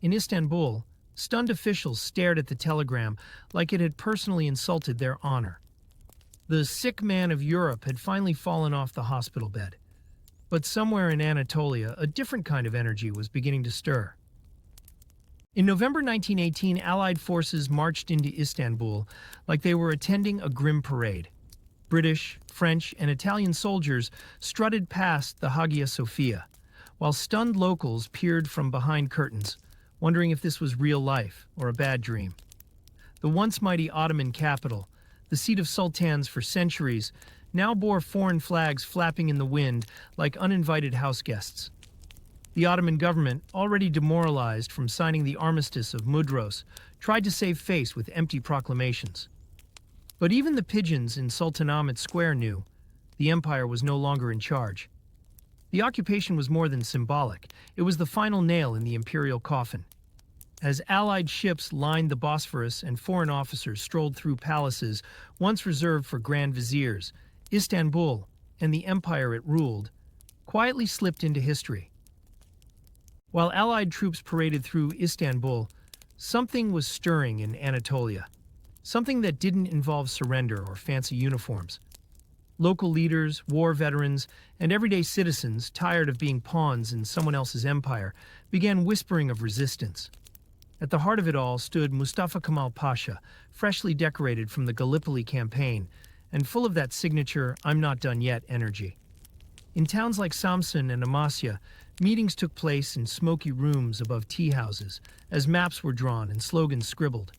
In Istanbul, stunned officials stared at the telegram like it had personally insulted their honor. The sick man of Europe had finally fallen off the hospital bed. But somewhere in Anatolia, a different kind of energy was beginning to stir. In November 1918, Allied forces marched into Istanbul like they were attending a grim parade. British, French, and Italian soldiers strutted past the Hagia Sophia, while stunned locals peered from behind curtains, wondering if this was real life or a bad dream. The once mighty Ottoman capital, the seat of sultans for centuries, now bore foreign flags flapping in the wind like uninvited house guests. The Ottoman government, already demoralized from signing the Armistice of Mudros, tried to save face with empty proclamations. But even the pigeons in Sultanahmet Square knew the empire was no longer in charge. The occupation was more than symbolic. It was the final nail in the imperial coffin. As Allied ships lined the Bosphorus and foreign officers strolled through palaces once reserved for grand viziers, Istanbul, and the empire it ruled, quietly slipped into history. While Allied troops paraded through Istanbul, something was stirring in Anatolia. Something that didn't involve surrender or fancy uniforms. Local leaders, war veterans, and everyday citizens, tired of being pawns in someone else's empire, began whispering of resistance. At the heart of it all stood Mustafa Kemal Pasha, freshly decorated from the Gallipoli campaign, and full of that signature "I'm not done yet" energy. In towns like Samsun and Amasya, meetings took place in smoky rooms above tea houses, as maps were drawn and slogans scribbled.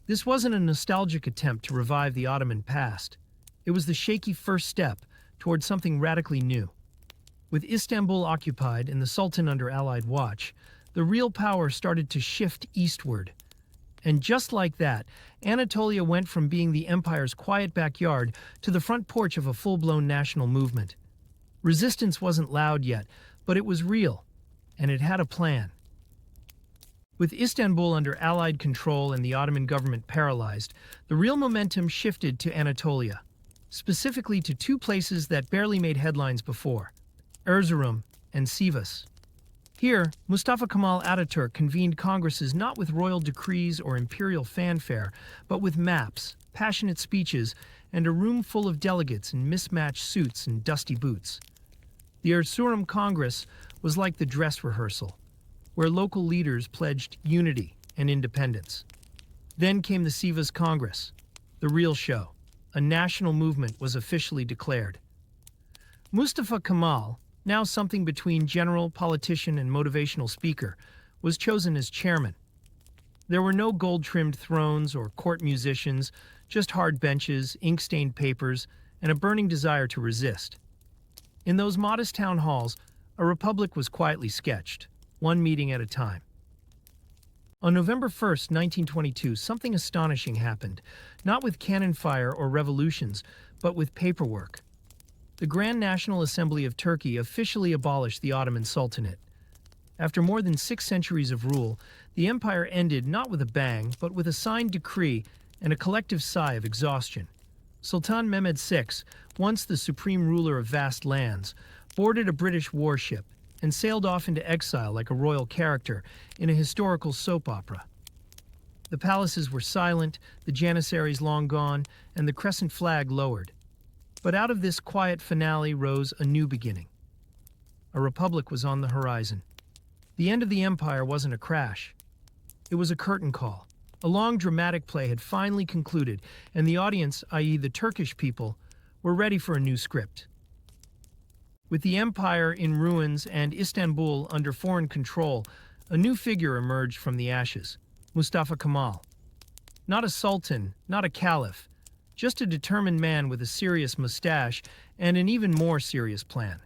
This wasn't a nostalgic attempt to revive the Ottoman past. It was the shaky first step toward something radically new. With Istanbul occupied and the Sultan under Allied watch, the real power started to shift eastward. And just like that, Anatolia went from being the empire's quiet backyard to the front porch of a full-blown national movement. Resistance wasn't loud yet, but it was real, and it had a plan. With Istanbul under Allied control and the Ottoman government paralyzed, the real momentum shifted to Anatolia, specifically to two places that barely made headlines before, Erzurum and Sivas. Here, Mustafa Kemal Ataturk convened congresses not with royal decrees or imperial fanfare, but with maps, passionate speeches, and a room full of delegates in mismatched suits and dusty boots. The Erzurum Congress was like the dress rehearsal, where local leaders pledged unity and independence. Then came the Sivas Congress, the real show. A national movement was officially declared. Mustafa Kemal, now something between general, politician, and motivational speaker, was chosen as chairman. There were no gold-trimmed thrones or court musicians, just hard benches, ink-stained papers, and a burning desire to resist. In those modest town halls, a republic was quietly sketched, one meeting at a time. On November 1st, 1922, something astonishing happened, not with cannon fire or revolutions, but with paperwork. The Grand National Assembly of Turkey officially abolished the Ottoman Sultanate. After more than 6 centuries of rule, the empire ended not with a bang, but with a signed decree and a collective sigh of exhaustion. Sultan Mehmed VI, once the supreme ruler of vast lands, boarded a British warship and sailed off into exile like a royal character in a historical soap opera. The palaces were silent, the janissaries long gone, and the crescent flag lowered. But out of this quiet finale rose a new beginning. A republic was on the horizon. The end of the empire wasn't a crash. It was a curtain call. A long dramatic play had finally concluded, and the audience, i.e. the Turkish people, were ready for a new script. With the empire in ruins and Istanbul under foreign control, a new figure emerged from the ashes, Mustafa Kemal. Not a sultan, not a caliph, just a determined man with a serious mustache and an even more serious plan.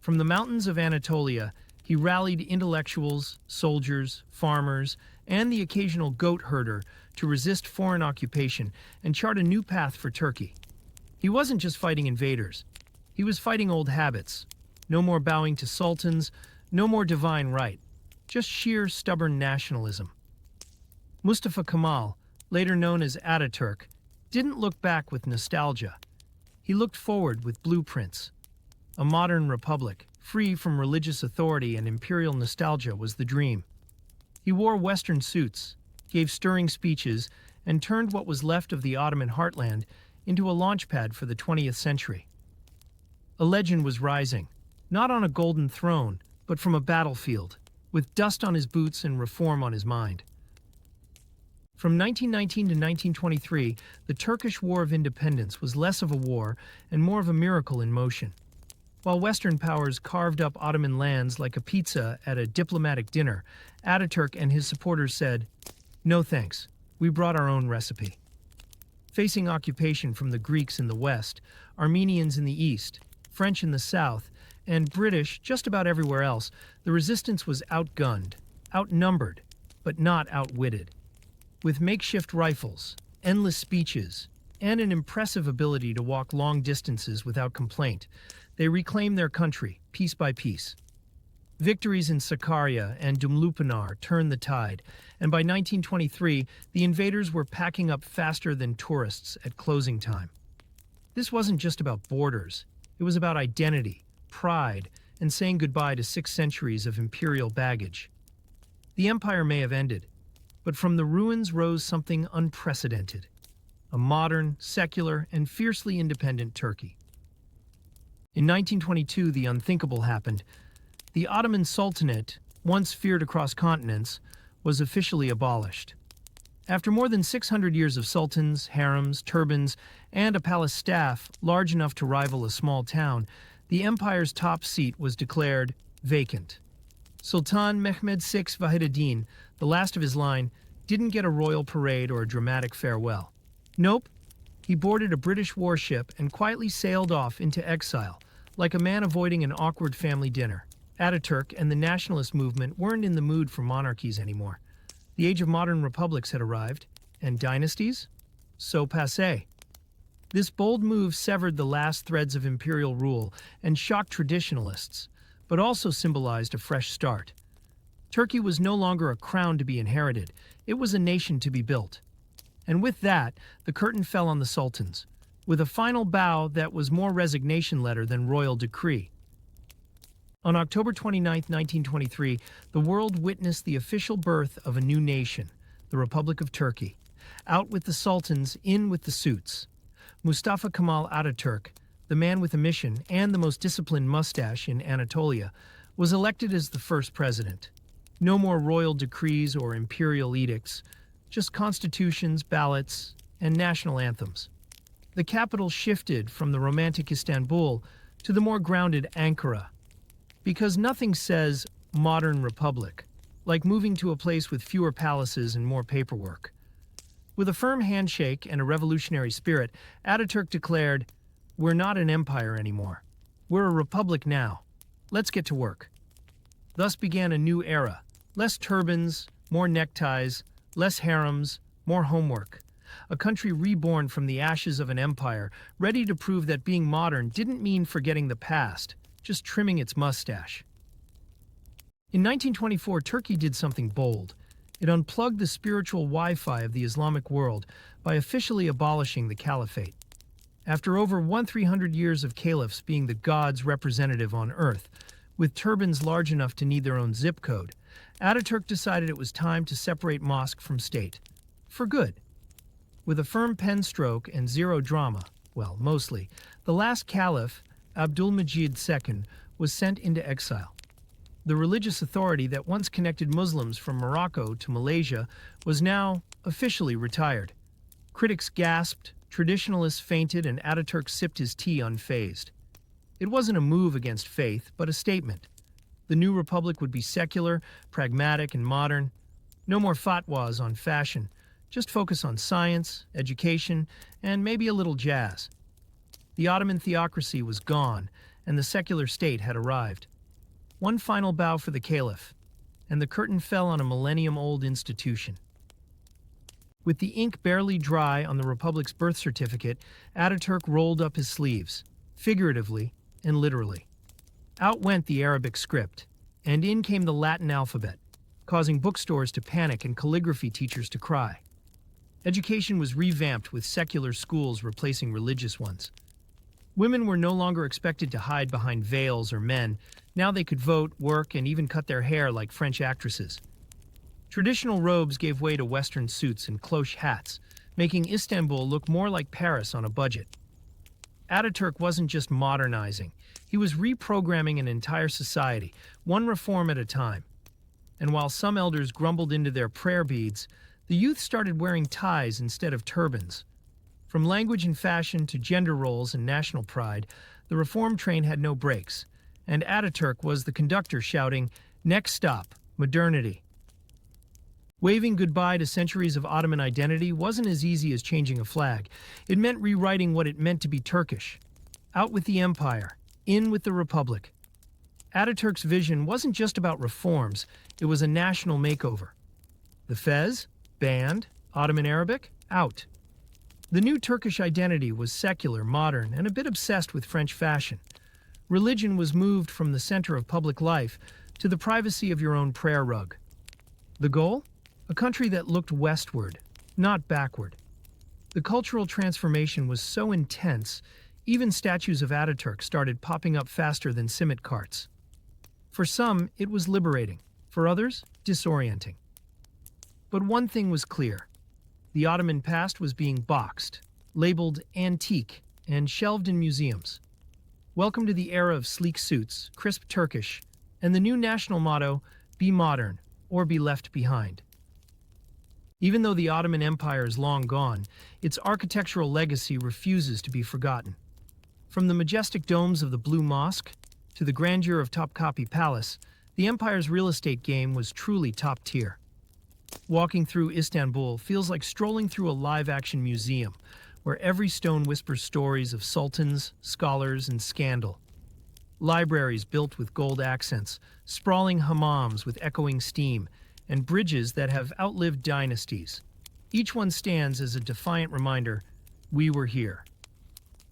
From the mountains of Anatolia, he rallied intellectuals, soldiers, farmers, and the occasional goat herder to resist foreign occupation and chart a new path for Turkey. He wasn't just fighting invaders. He was fighting old habits. No more bowing to sultans, no more divine right, just sheer stubborn nationalism. Mustafa Kemal, later known as Ataturk, didn't look back with nostalgia. He looked forward with blueprints. A modern republic, free from religious authority and imperial nostalgia, was the dream. He wore Western suits, gave stirring speeches, and turned what was left of the Ottoman heartland into a launchpad for the 20th century. A legend was rising, not on a golden throne, but from a battlefield, with dust on his boots and reform on his mind. From 1919 to 1923, the Turkish War of Independence was less of a war and more of a miracle in motion. While Western powers carved up Ottoman lands like a pizza at a diplomatic dinner, Ataturk and his supporters said, "No thanks, we brought our own recipe." Facing occupation from the Greeks in the west, Armenians in the east, French in the south, and British just about everywhere else, the resistance was outgunned, outnumbered, but not outwitted. With makeshift rifles, endless speeches, and an impressive ability to walk long distances without complaint, they reclaimed their country, piece by piece. Victories in Sakarya and Dumlupinar turned the tide, and by 1923, the invaders were packing up faster than tourists at closing time. This wasn't just about borders. It was about identity, pride, and saying goodbye to 6 centuries of imperial baggage. The empire may have ended, but from the ruins rose something unprecedented: a modern, secular, and fiercely independent Turkey. In 1922, the unthinkable happened. The Ottoman Sultanate, once feared across continents, was officially abolished. After more than 600 years of sultans, harems, turbans, and a palace staff large enough to rival a small town, the empire's top seat was declared vacant. Sultan Mehmed VI Vahiduddin, the last of his line, didn't get a royal parade or a dramatic farewell. Nope, he boarded a British warship and quietly sailed off into exile, like a man avoiding an awkward family dinner. Ataturk and the nationalist movement weren't in the mood for monarchies anymore. The age of modern republics had arrived, and dynasties? So passé. This bold move severed the last threads of imperial rule and shocked traditionalists, but also symbolized a fresh start. Turkey was no longer a crown to be inherited, it was a nation to be built. And with that, the curtain fell on the sultans, with a final bow that was more resignation letter than royal decree. On October 29, 1923, the world witnessed the official birth of a new nation, the Republic of Turkey. Out with the sultans, in with the suits. Mustafa Kemal Ataturk, the man with a mission and the most disciplined mustache in Anatolia, was elected as the first president. No more royal decrees or imperial edicts, just constitutions, ballots, and national anthems. The capital shifted from the romantic Istanbul to the more grounded Ankara, because nothing says modern republic like moving to a place with fewer palaces and more paperwork. With a firm handshake and a revolutionary spirit, Ataturk declared, "We're not an empire anymore. We're a republic now. Let's get to work." Thus began a new era. Less turbans, more neckties, less harems, more homework. a country reborn from the ashes of an empire, ready to prove that being modern didn't mean forgetting the past, just trimming its mustache. In 1924, Turkey did something bold. It unplugged the spiritual Wi-Fi of the Islamic world by officially abolishing the caliphate. After over 1,300 years of caliphs being the God's representative on earth, with turbans large enough to need their own zip code, Ataturk decided it was time to separate mosque from state. For good. With a firm pen stroke and zero drama, well, mostly, the last caliph, Abdulmajid II, was sent into exile. The religious authority that once connected Muslims from Morocco to Malaysia was now officially retired. Critics gasped, traditionalists fainted, and Ataturk sipped his tea unfazed. It wasn't a move against faith, but a statement. The new republic would be secular, pragmatic, and modern. No more fatwas on fashion, just focus on science, education, and maybe a little jazz. The Ottoman theocracy was gone, and the secular state had arrived. One final bow for the caliph, and the curtain fell on a millennium-old institution. With the ink barely dry on the Republic's birth certificate, Ataturk rolled up his sleeves, figuratively and literally. Out went the Arabic script, and in came the Latin alphabet, causing bookstores to panic and calligraphy teachers to cry. Education was revamped with secular schools replacing religious ones. Women were no longer expected to hide behind veils or men. Now they could vote, work, and even cut their hair like French actresses. Traditional robes gave way to Western suits and cloche hats, making Istanbul look more like Paris on a budget. Ataturk wasn't just modernizing, he was reprogramming an entire society, one reform at a time. And while some elders grumbled into their prayer beads, the youth started wearing ties instead of turbans. From language and fashion to gender roles and national pride, the reform train had no brakes, and Ataturk was the conductor shouting, "Next stop, modernity." Waving goodbye to centuries of Ottoman identity wasn't as easy as changing a flag. It meant rewriting what it meant to be Turkish. Out with the empire, in with the republic. Ataturk's vision wasn't just about reforms, it was a national makeover. The fez, banned, Ottoman Arabic, out. The new Turkish identity was secular, modern, and a bit obsessed with French fashion. Religion was moved from the center of public life to the privacy of your own prayer rug. The goal? A country that looked westward, not backward. The cultural transformation was so intense, even statues of Ataturk started popping up faster than cement carts. For some, it was liberating. For others, disorienting. But one thing was clear. The Ottoman past was being boxed, labeled antique, and shelved in museums. Welcome to the era of sleek suits, crisp Turkish, and the new national motto, be modern or be left behind. Even though the Ottoman Empire is long gone, its architectural legacy refuses to be forgotten. From the majestic domes of the Blue Mosque to the grandeur of Topkapi Palace, the empire's real estate game was truly top tier. Walking through Istanbul feels like strolling through a live-action museum, where every stone whispers stories of sultans, scholars, and scandal. Libraries built with gold accents, sprawling hammams with echoing steam, and bridges that have outlived dynasties. Each one stands as a defiant reminder, we were here.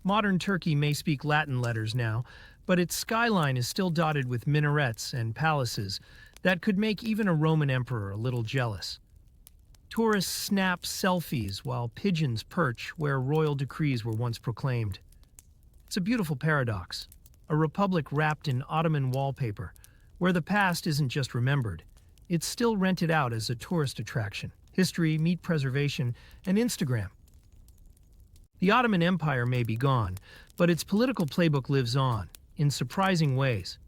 Modern Turkey may speak Latin letters now, but its skyline is still dotted with minarets and palaces that could make even a Roman emperor a little jealous. Tourists snap selfies while pigeons perch where royal decrees were once proclaimed. It's a beautiful paradox, a republic wrapped in Ottoman wallpaper, where the past isn't just remembered, it's still rented out as a tourist attraction, history, meat preservation, and Instagram. The Ottoman Empire may be gone, but its political playbook lives on, in surprising ways.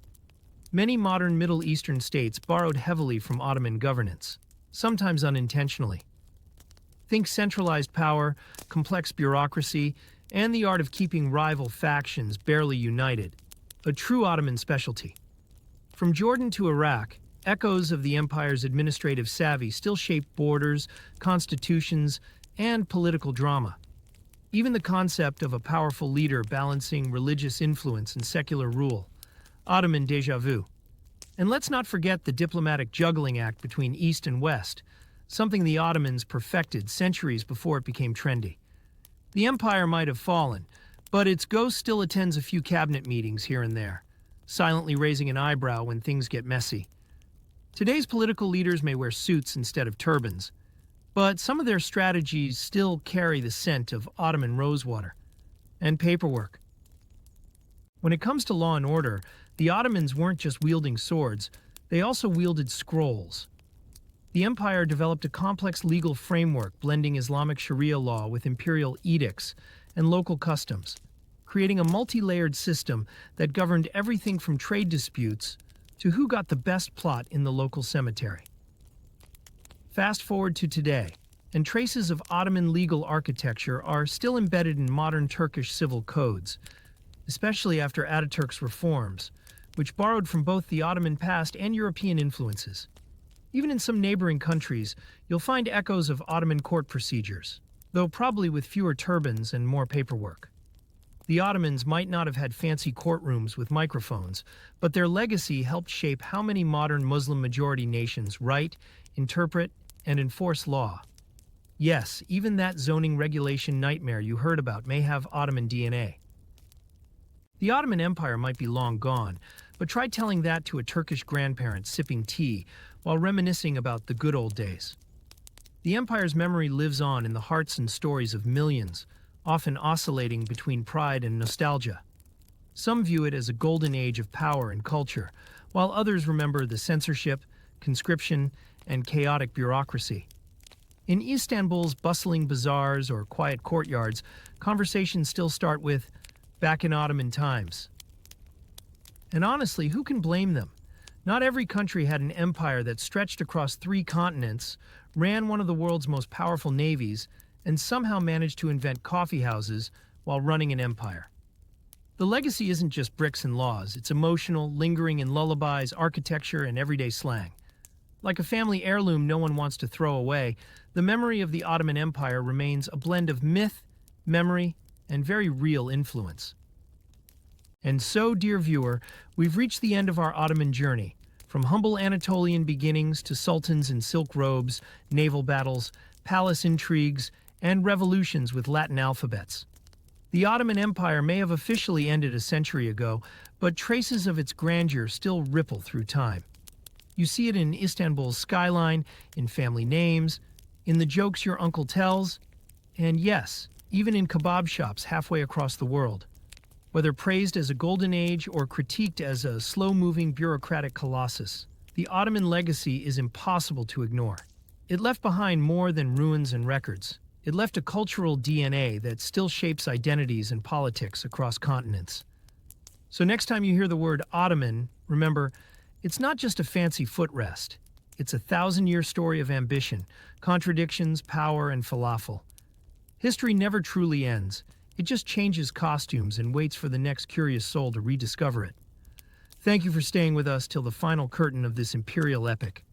Many modern Middle Eastern states borrowed heavily from Ottoman governance, sometimes unintentionally. Think centralized power, complex bureaucracy, and the art of keeping rival factions barely united, a true Ottoman specialty. From Jordan to Iraq, echoes of the empire's administrative savvy still shape borders, constitutions, and political drama. Even the concept of a powerful leader balancing religious influence and secular rule, Ottoman déjà vu. And let's not forget the diplomatic juggling act between East and West, something the Ottomans perfected centuries before it became trendy. The empire might have fallen, but its ghost still attends a few cabinet meetings here and there, silently raising an eyebrow when things get messy. Today's political leaders may wear suits instead of turbans, but some of their strategies still carry the scent of Ottoman rosewater and paperwork. When it comes to law and order, the Ottomans weren't just wielding swords, they also wielded scrolls. The empire developed a complex legal framework blending Islamic Sharia law with imperial edicts and local customs, creating a multi-layered system that governed everything from trade disputes to who got the best plot in the local cemetery. Fast forward to today, and traces of Ottoman legal architecture are still embedded in modern Turkish civil codes, especially after Ataturk's reforms, which borrowed from both the Ottoman past and European influences. Even in some neighboring countries, you'll find echoes of Ottoman court procedures, though probably with fewer turbans and more paperwork. The Ottomans might not have had fancy courtrooms with microphones, but their legacy helped shape how many modern Muslim-majority nations write, interpret, and enforce law. Yes, even that zoning regulation nightmare you heard about may have Ottoman DNA. The Ottoman Empire might be long gone, but try telling that to a Turkish grandparent sipping tea while reminiscing about the good old days. The empire's memory lives on in the hearts and stories of millions, often oscillating between pride and nostalgia. Some view it as a golden age of power and culture, while others remember the censorship, conscription, and chaotic bureaucracy. In Istanbul's bustling bazaars or quiet courtyards, conversations still start with, "Back in Ottoman times." And honestly, who can blame them? Not every country had an empire that stretched across 3 continents, ran one of the world's most powerful navies, and somehow managed to invent coffee houses while running an empire. The legacy isn't just bricks and laws, it's emotional, lingering in lullabies, architecture, and everyday slang. Like a family heirloom no one wants to throw away, the memory of the Ottoman Empire remains a blend of myth, memory, and very real influence. And so, dear viewer, we've reached the end of our Ottoman journey. From humble Anatolian beginnings to sultans in silk robes, naval battles, palace intrigues, and revolutions with Latin alphabets. The Ottoman Empire may have officially ended a century ago, but traces of its grandeur still ripple through time. You see it in Istanbul's skyline, in family names, in the jokes your uncle tells, and yes, even in kebab shops halfway across the world. Whether praised as a golden age or critiqued as a slow-moving bureaucratic colossus, the Ottoman legacy is impossible to ignore. It left behind more than ruins and records. It left a cultural DNA that still shapes identities and politics across continents. So next time you hear the word Ottoman, remember, it's not just a fancy footrest. It's a 1,000-year story of ambition, contradictions, power, and falafel. History never truly ends. It just changes costumes and waits for the next curious soul to rediscover it. Thank you for staying with us till the final curtain of this imperial epic.